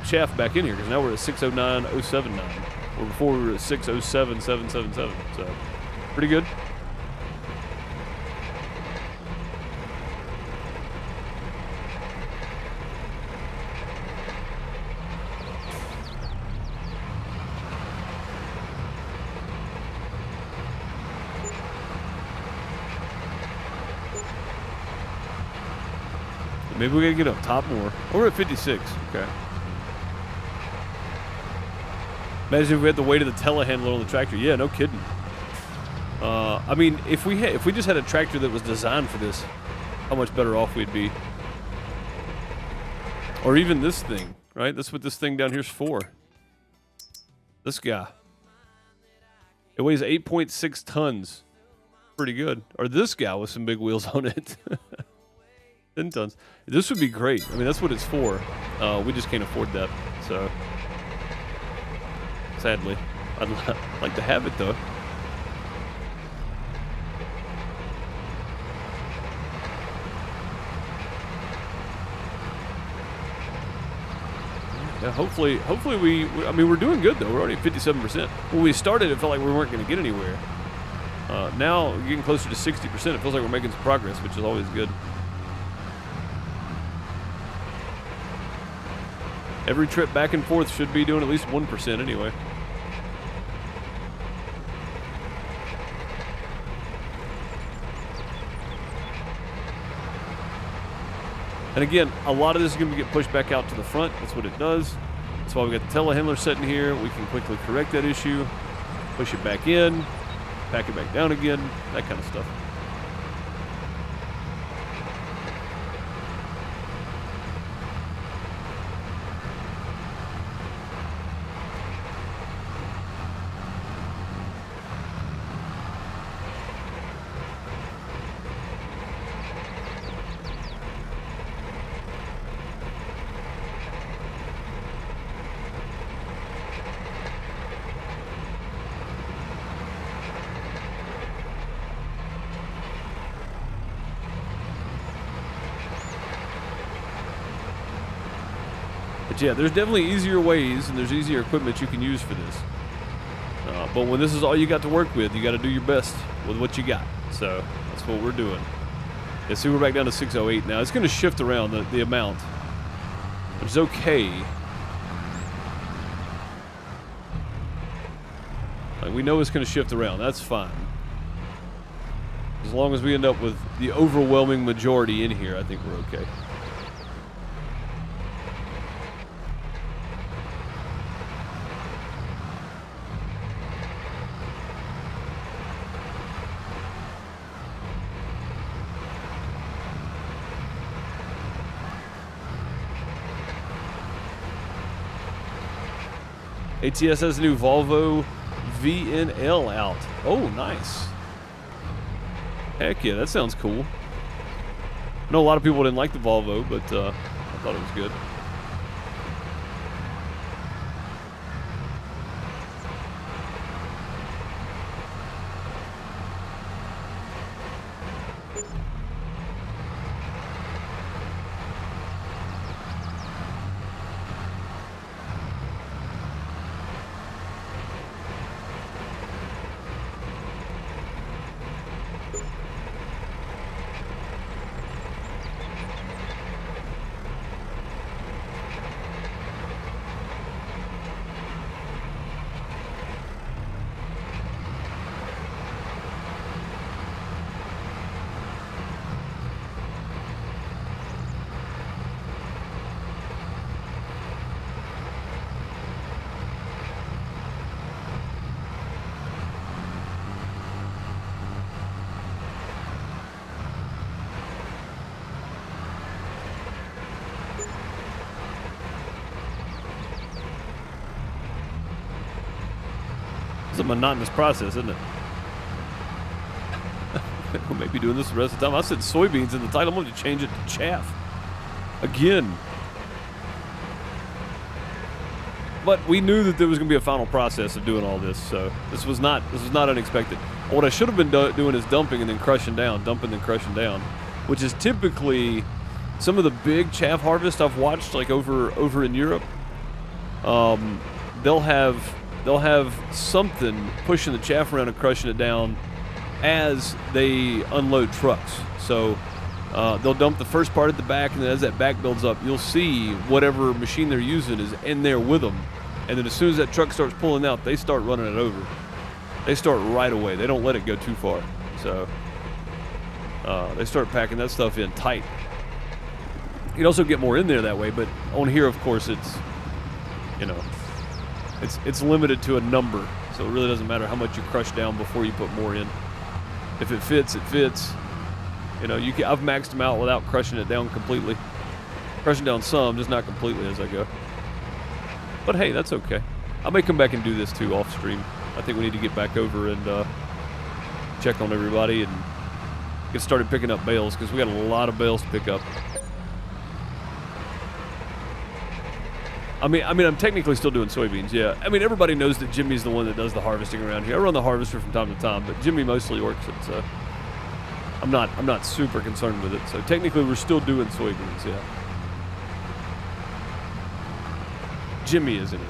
chaff back in here because now we're at 609,079. Where before we were at 607,777. So, pretty good. Maybe we gotta get up top more. Oh, we're at 56. Okay. Imagine if we had the weight of the telehandler on the tractor. Yeah, no kidding. I mean, if we just had a tractor that was designed for this, how much better off we'd be. Or even this thing, right? That's what this thing down here's for. This guy. It weighs 8.6 tons. Pretty good. Or this guy with some big wheels on it. 10 tons. This would be great. I mean, that's what it's for. We just can't afford that, so... Sadly. I'd like to have it, though. Yeah, hopefully I mean, we're doing good, though. We're already at 57%. When we started, it felt like we weren't going to get anywhere. Now, we're getting closer to 60%. It feels like we're making some progress, which is always good. Every trip back and forth should be doing at least 1% anyway. And again, a lot of this is going to get pushed back out to the front. That's what it does. That's why we got the telehandler sitting here. We can quickly correct that issue, push it back in, pack it back down again, that kind of stuff. But yeah, there's definitely easier ways and there's easier equipment you can use for this. But when this is all you got to work with, you got to do your best with what you got. So that's what we're doing. Yeah, see, we're back down to 608 now. It's going to shift around the amount, but it's okay. Like, we know it's going to shift around. That's fine. As long as we end up with the overwhelming majority in here, I think we're okay. ATS has a new Volvo VNL out. Oh, nice. Heck yeah, that sounds cool. I know a lot of people didn't like the Volvo, but I thought it was good. It's a monotonous process, isn't it? We may be doing this the rest of the time. I said soybeans in the title. I'm going to change it to chaff. Again. But we knew that there was going to be a final process of doing all this, so this was not unexpected. What I should have been doing is dumping and then crushing down, which is typically some of the big chaff harvests I've watched, like over in Europe. They'll have something pushing the chaff around and crushing it down as they unload trucks. So they'll dump the first part at the back, and then as that back builds up, you'll see whatever machine they're using is in there with them. And then as soon as that truck starts pulling out, they start running it over. They start right away. They don't let it go too far. So they start packing that stuff in tight. You can also get more in there that way, but on here, of course, it's, you know, it's limited to a number. So it really doesn't matter how much you crush down before you put more in. If it fits, it fits. You know, I've maxed them out without crushing it down completely. Crushing down some, just not completely as I go. But hey, that's okay. I may come back and do this too off stream. I think we need to get back over and check on everybody and get started picking up bales, because we got a lot of bales to pick up. I mean, I'm technically still doing soybeans, yeah. I mean, everybody knows that Jimmy's the one that does the harvesting around here. I run the harvester from time to time, but Jimmy mostly works it, so I'm not super concerned with it. So technically, we're still doing soybeans, yeah. Jimmy is anyway.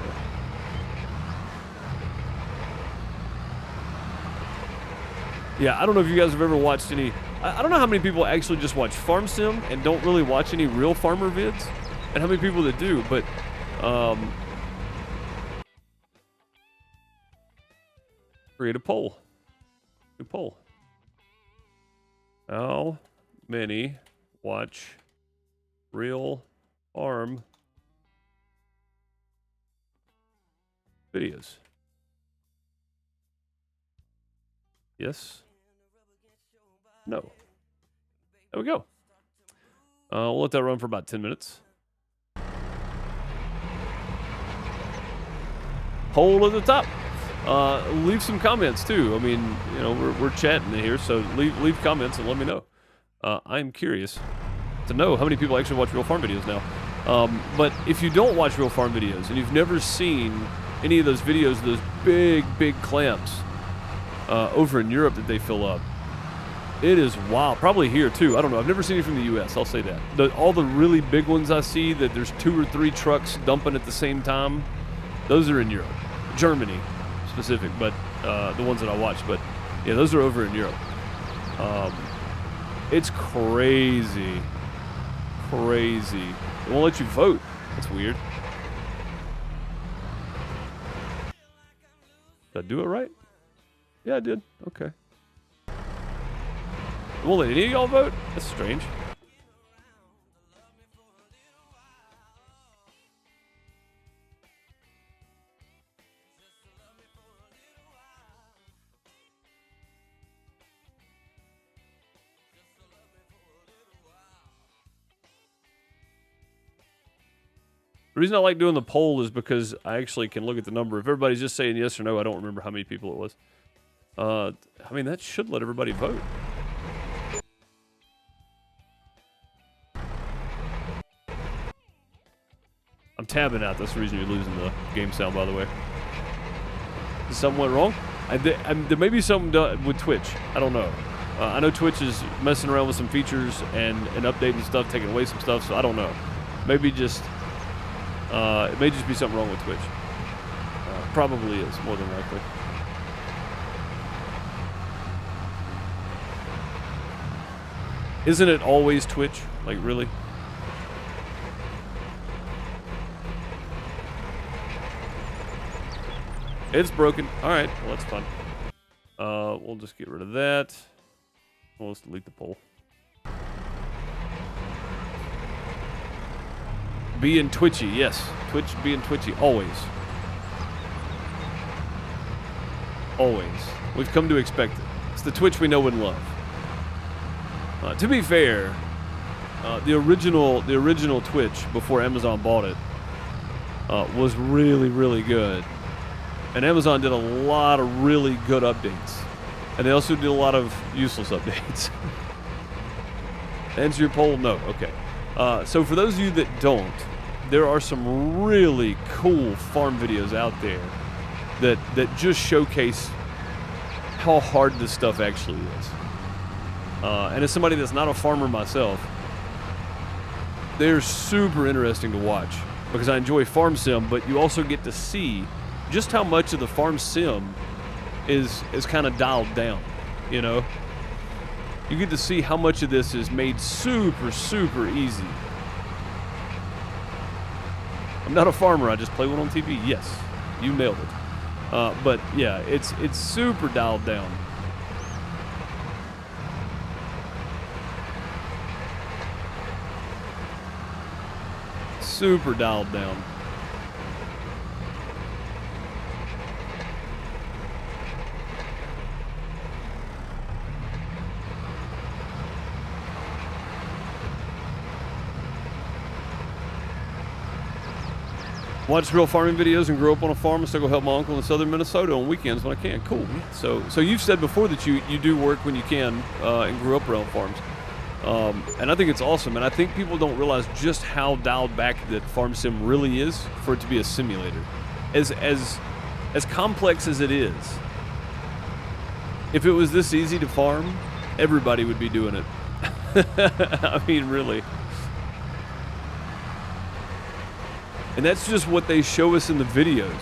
Yeah, I don't know if you guys have ever watched any. I don't know how many people actually just watch Farm Sim and don't really watch any real farmer vids, and how many people that do, but. Create a poll. New poll. How many watch real farm videos? Yes. No. There we go. We'll let that run for about 10 minutes. Poll at the top. Leave some comments too. I mean, you know, we're chatting here, so leave comments and let me know. I'm curious to know how many people actually watch real farm videos now. But if you don't watch real farm videos and you've never seen any of those videos, those big clamps over in Europe that they fill up, it is wild. Probably here too. I don't know. I've never seen it from the U.S. I'll say that. All the really big ones I see that there's 2 or 3 trucks dumping at the same time, those are in Europe. Germany specific, but the ones that I watch. But yeah, those are over in Europe. It's crazy. They won't let you vote. That's weird. Did I do it right? Yeah, I did. Okay. They won't let any of y'all vote? That's strange. The reason I like doing the poll is because I actually can look at the number. If everybody's just saying yes or no, I don't remember how many people it was. I mean, that should let everybody vote. I'm tabbing out. That's the reason you're losing the game sound, by the way. Did something went wrong? There may be something done with Twitch. I don't know. I know Twitch is messing around with some features and updating stuff, taking away some stuff, so I don't know. Maybe just... it may just be something wrong with Twitch. Probably is, more than likely. Isn't it always Twitch? Like, really? It's broken. Alright, well, that's fun. We'll just get rid of that. Well, let's delete the poll. Being twitchy, yes. Twitch being twitchy, always. Always. We've come to expect it. It's the Twitch we know and love. To be fair, the original Twitch before Amazon bought it was really good. And Amazon did a lot of really good updates. And they also did a lot of useless updates. Answer your poll? No. Okay. So for those of you that don't, there are some really cool farm videos out there that just showcase how hard this stuff actually is. And as somebody that's not a farmer myself, they're super interesting to watch because I enjoy farm sim, but you also get to see just how much of the farm sim is kind of dialed down, you know? You get to see how much of this is made super, super easy. I'm not a farmer, I just play one on TV. Yes, you nailed it. But yeah, it's super dialed down. Super dialed down. Watch real farming videos and grow up on a farm and still go help my uncle in southern Minnesota on weekends when I can. Cool. So you've said before that you do work when you can and grew up around farms. And I think it's awesome. And I think people don't realize just how dialed back that farm sim really is for it to be a simulator. As complex as it is, if it was this easy to farm, everybody would be doing it. I mean, really. And that's just what they show us in the videos.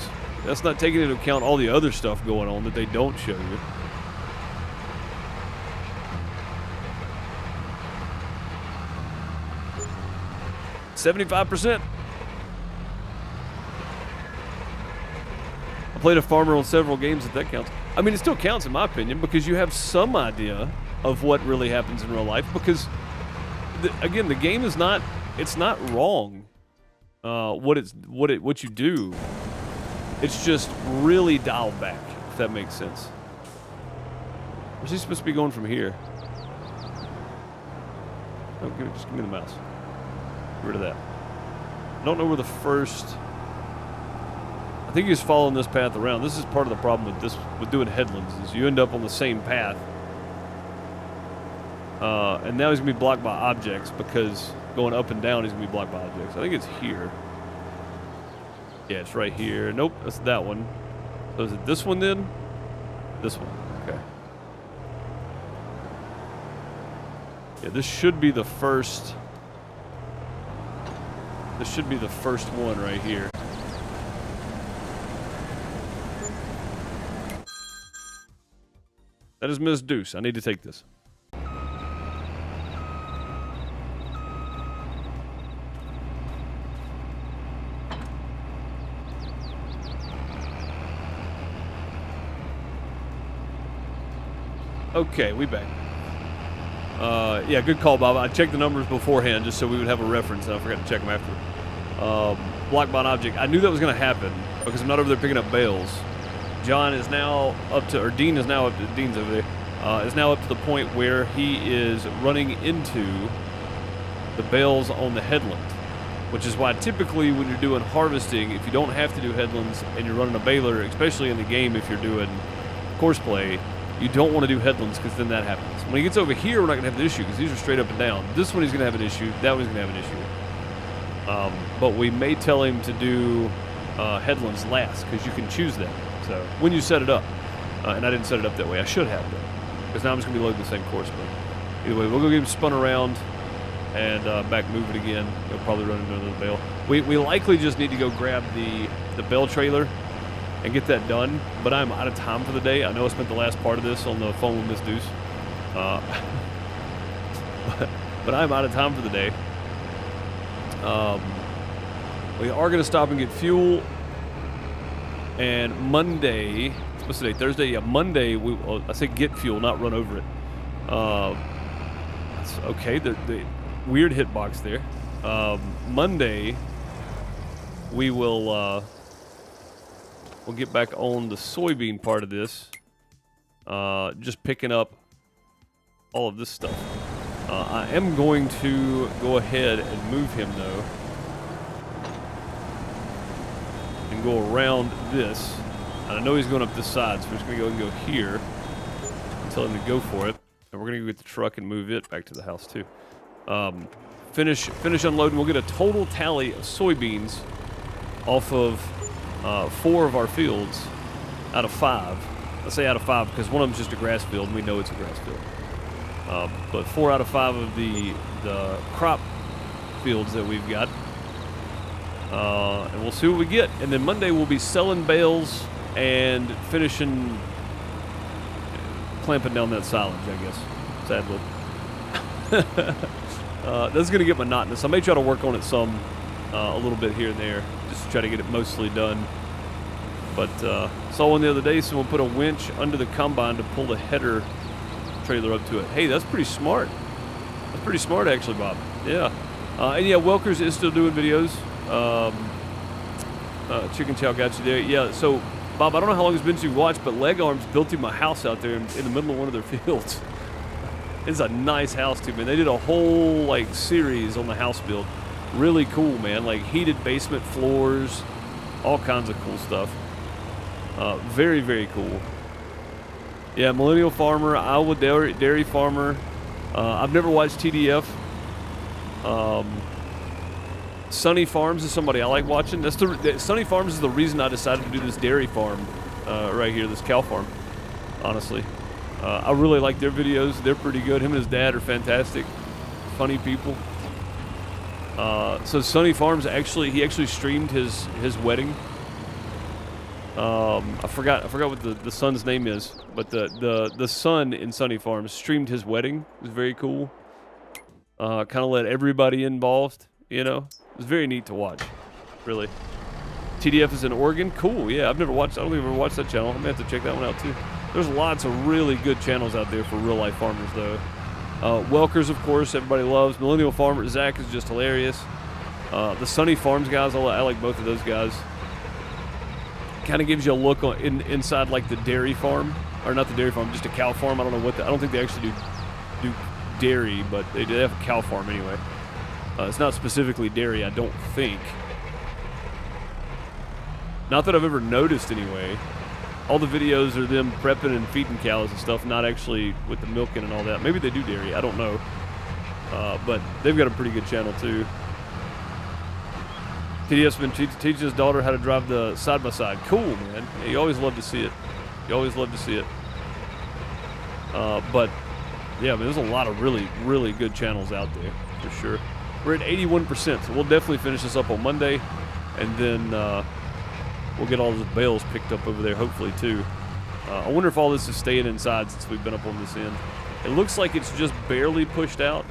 That's not taking into account all the other stuff going on that they don't show you. $75%. I played a farmer on several games if that counts. I mean, it still counts in my opinion because you have some idea of what really happens in real life because, again, the game is not, it's not wrong. What you do, it's just really dialed back, if that makes sense. Where's he supposed to be going from here? Oh, just give me the mouse. Get rid of that. I don't know where the first. I think he's following this path around. This is part of the problem with doing headlands is you end up on the same path. And now he's gonna be blocked by objects because going up and down he's gonna be blocked by objects. I think it's here. Yeah, it's right here. Nope, that's that one. So is it this one then? This one. Okay. Yeah, this should be the first. This should be the first one right here. That is Miss Deuce. I need to take this. Okay, we back. Yeah, good call, Bob. I checked the numbers beforehand just so we would have a reference, and I forgot to check them after. Block by an object. I knew that was going to happen because I'm not over there picking up bales. John is now up to, or Dean is now up to, Dean's over there, is now up to the point where he is running into the bales on the headland, which is why typically when you're doing harvesting, if you don't have to do headlands and you're running a baler, especially in the game if you're doing course play, you don't want to do headlands because then that happens. When he gets over here, we're not going to have the issue because these are straight up and down. This one he's going to have an issue. That one's going to have an issue. But we may tell him to do headlands last because you can choose that. So when you set it up, and I didn't set it up that way. I should have though, because now I'm just going to be loading the same course. But either way, we'll go get him spun around and back move it again. He'll probably run into another bale. We likely just need to go grab the bale trailer and get that done, but I'm out of time for the day. I know I spent the last part of this on the phone with Miss Deuce, but I'm out of time for the day. We are going to stop and get fuel, and Monday, what's today, Thursday? Yeah, Monday, I say get fuel, not run over it. That's okay, the weird hitbox there. Monday, we will... we'll get back on the soybean part of this. Just picking up all of this stuff. I am going to go ahead and move him, though. And go around this. And I know he's going up this side, so we're just going to go and go here. Tell him to go for it. And we're going to go get the truck and move it back to the house, too. Finish unloading. We'll get a total tally of soybeans off of 4 of our fields out of 5. I say out of 5 because one of them's just a grass field, and we know it's a grass field. But 4 out of 5 of the crop fields that we've got. And we'll see what we get. And then Monday we'll be selling bales and finishing clamping down that silage, I guess, sadly. That's going to get monotonous. I may try to work on it some, a little bit here and there, just to try to get it mostly done. But saw one the other day, someone put a winch under the combine to pull the header trailer up to it. Hey, that's pretty smart. That's pretty smart, actually, Bob. Yeah. And yeah, Welkers is still doing videos. Chicken Chow got you there. Yeah, so, Bob, I don't know how long it's been since you watched, but Leg Arms built him a house out there in the middle of one of their fields. It's a nice house, too, man. They did a whole, like, series on the house build. Really cool, man. Like, heated basement floors, all kinds of cool stuff. Very, very cool. Yeah, Millennial Farmer, Iowa Dairy Farmer. I've never watched TDF. Sunny Farms is somebody I like watching. Sunny Farms is the reason I decided to do this dairy farm right here, this cow farm, honestly. I really like their videos. They're pretty good. Him and his dad are fantastic. Funny people. So Sunny Farms, he actually streamed his wedding. I forgot what the son's name is, but the son in Sunny Farms streamed his wedding. It was very cool. Kind of let everybody involved, you know. It was very neat to watch, really. TDF is in Oregon. Cool, yeah. I don't think I've ever watched that channel. I'm going to have to check that one out, too. There's lots of really good channels out there for real-life farmers, though. Welkers, of course, everybody loves. Millennial Farmer, Zach is just hilarious. The Sunny Farms guys, I like both of those guys. Kind of gives you a look on inside, like, the dairy farm. Or not the dairy farm, just a cow farm. I don't know I don't think they actually do dairy, but they have a cow farm anyway. It's not specifically dairy, I don't think. Not that I've ever noticed, anyway. All the videos are them prepping and feeding cows and stuff, not actually with the milking and all that. Maybe they do dairy, I don't know. But they've got a pretty good channel, too. TDF's been teaching his daughter how to drive the side-by-side. Cool, man. Yeah, you always love to see it. You always love to see it. But, yeah, there's a lot of really, really good channels out there, for sure. We're at 81%, so we'll definitely finish this up on Monday, and then we'll get all those bales picked up over there, hopefully, too. I wonder if all this is staying inside since we've been up on this end. It looks like it's just barely pushed out.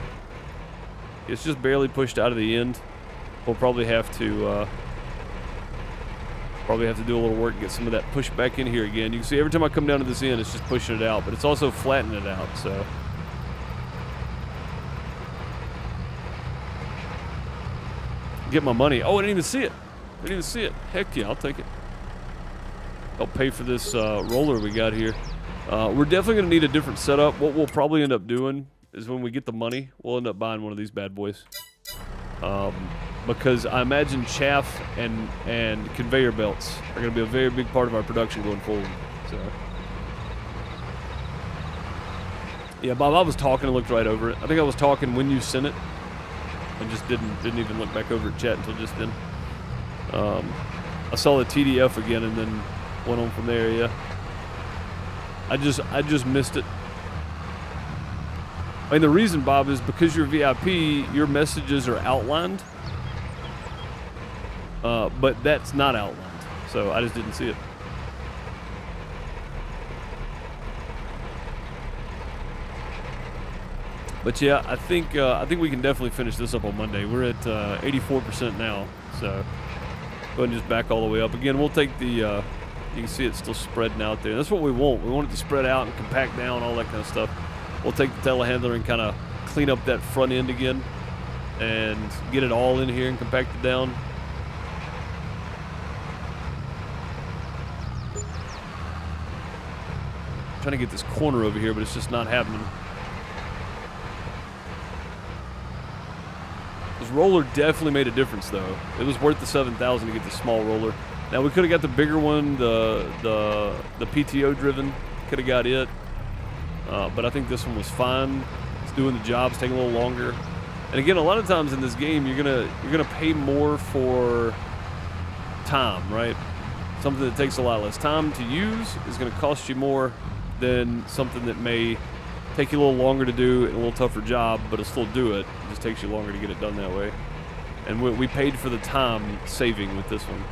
It's just barely pushed out of the end. We'll probably have to do a little work and get some of that pushed back in here again. You can see every time I come down to this end, it's just pushing it out, but it's also flattening it out, so... Get my money. Oh, I didn't even see it. I didn't even see it. Heck yeah, I'll take it. I'll pay for this roller we got here. We're definitely going to need a different setup. What we'll probably end up doing is when we get the money, we'll end up buying one of these bad boys. Because I imagine chaff and conveyor belts are going to be a very big part of our production going forward. So, yeah, Bob, I was talking and looked right over it. I think I was talking when you sent it. And just didn't even look back over at chat until just then. I saw the TDF again and then went on from there. Yeah, I just missed it. I mean, the reason, Bob, is because you're VIP, your messages are outlined, but that's not outlined, so I just didn't see it. But yeah, I think we can definitely finish this up on Monday. We're at 84% now, so go ahead and just back all the way up. Again, we'll take the, you can see it's still spreading out there. That's what we want. We want it to spread out and compact down, all that kind of stuff. We'll take the telehandler and kind of clean up that front end again and get it all in here and compact it down. I'm trying to get this corner over here, but it's just not happening. This roller definitely made a difference, though. It was worth the $7,000 to get this small roller. Now we could have got the bigger one, the PTO driven. Could have got it, but I think this one was fine. It's doing the job. It's taking a little longer. And again, a lot of times in this game, you're gonna pay more for time, right? Something that takes a lot less time to use is going to cost you more than something that may take you a little longer to do and a little tougher job, but it'll still do it. It just takes you longer to get it done that way. And we paid for the time saving with this one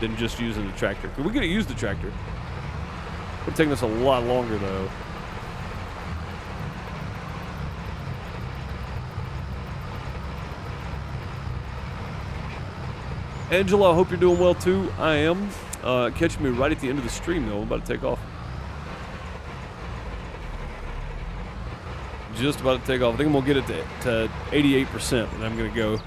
than just using the tractor. We could have used the tractor. It would have taken us a lot longer, though. Angela, I hope you're doing well, too. I am. Catch me right at the end of the stream, though. I'm about to take off. Just about to take off. I think I'm going to get it to 88%, and I'm going to go.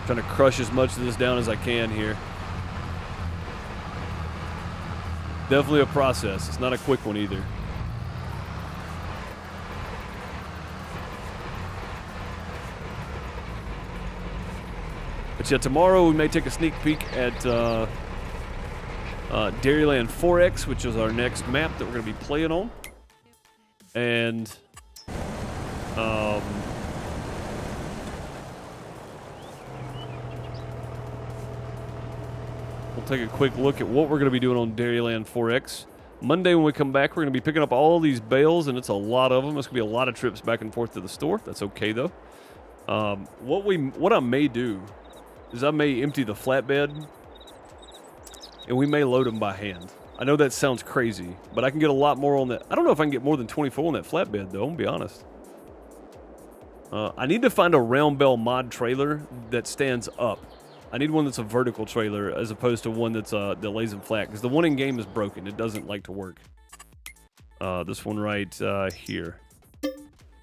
Trying to crush as much of this down as I can here. Definitely a process. It's not a quick one either. But yeah, tomorrow we may take a sneak peek at Dairyland 4X, which is our next map that we're going to be playing on. And we'll take a quick look at what we're going to be doing on Dairyland 4X. Monday when we come back, we're going to be picking up all these bales, and it's a lot of them. It's going to be a lot of trips back and forth to the store. That's okay, though. What I may do is I may empty the flatbed, and we may load them by hand. I know that sounds crazy, but I can get a lot more on that. I don't know if I can get more than 24 on that flatbed, though. I'm going to be honest. I need to find a round bell mod trailer that stands up. I need one that's a vertical trailer as opposed to one that's that lays them flat, because the one in game is broken. It doesn't like to work. This one right here.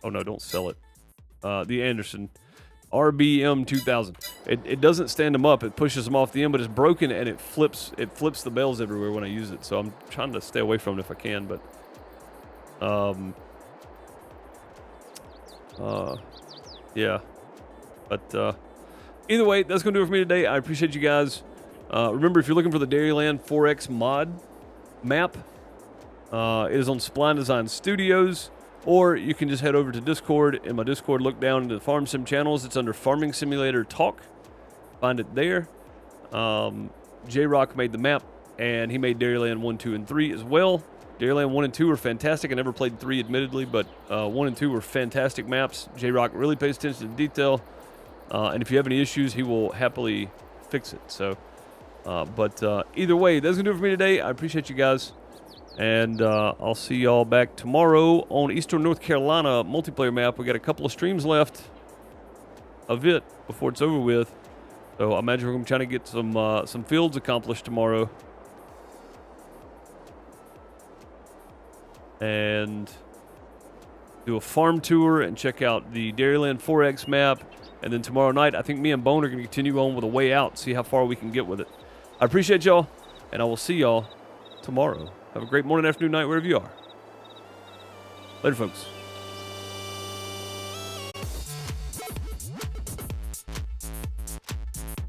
Oh no, don't sell it. The Anderson RBM 2000. It doesn't stand them up. It pushes them off the end, but it's broken and it flips the bells everywhere when I use it. So I'm trying to stay away from it if I can. But yeah. But either way, that's going to do it for me today. I appreciate you guys. Remember, if you're looking for the Dairyland 4X mod map, it is on Spline Design Studios, or you can just head over to Discord. In my Discord, look down into the Farm Sim channels. It's under Farming Simulator Talk. Find it there. J-Rock made the map, and he made Dairyland 1, 2, and 3 as well. Dairyland 1 and 2 are fantastic. I never played 3, admittedly, but 1 and 2 were fantastic maps. J-Rock really pays attention to detail. And if you have any issues, he will happily fix it. So, but either way, that's going to do it for me today. I appreciate you guys. And I'll see y'all back tomorrow on Eastern North Carolina multiplayer map. We got a couple of streams left of it before it's over with. So I imagine we're going to be trying to get some fields accomplished tomorrow. And do a farm tour and check out the Dairyland 4X map. And then tomorrow night, I think me and Bone are going to continue on with a way out, see how far we can get with it. I appreciate y'all, and I will see y'all tomorrow. Have a great morning, afternoon, night, wherever you are. Later, folks.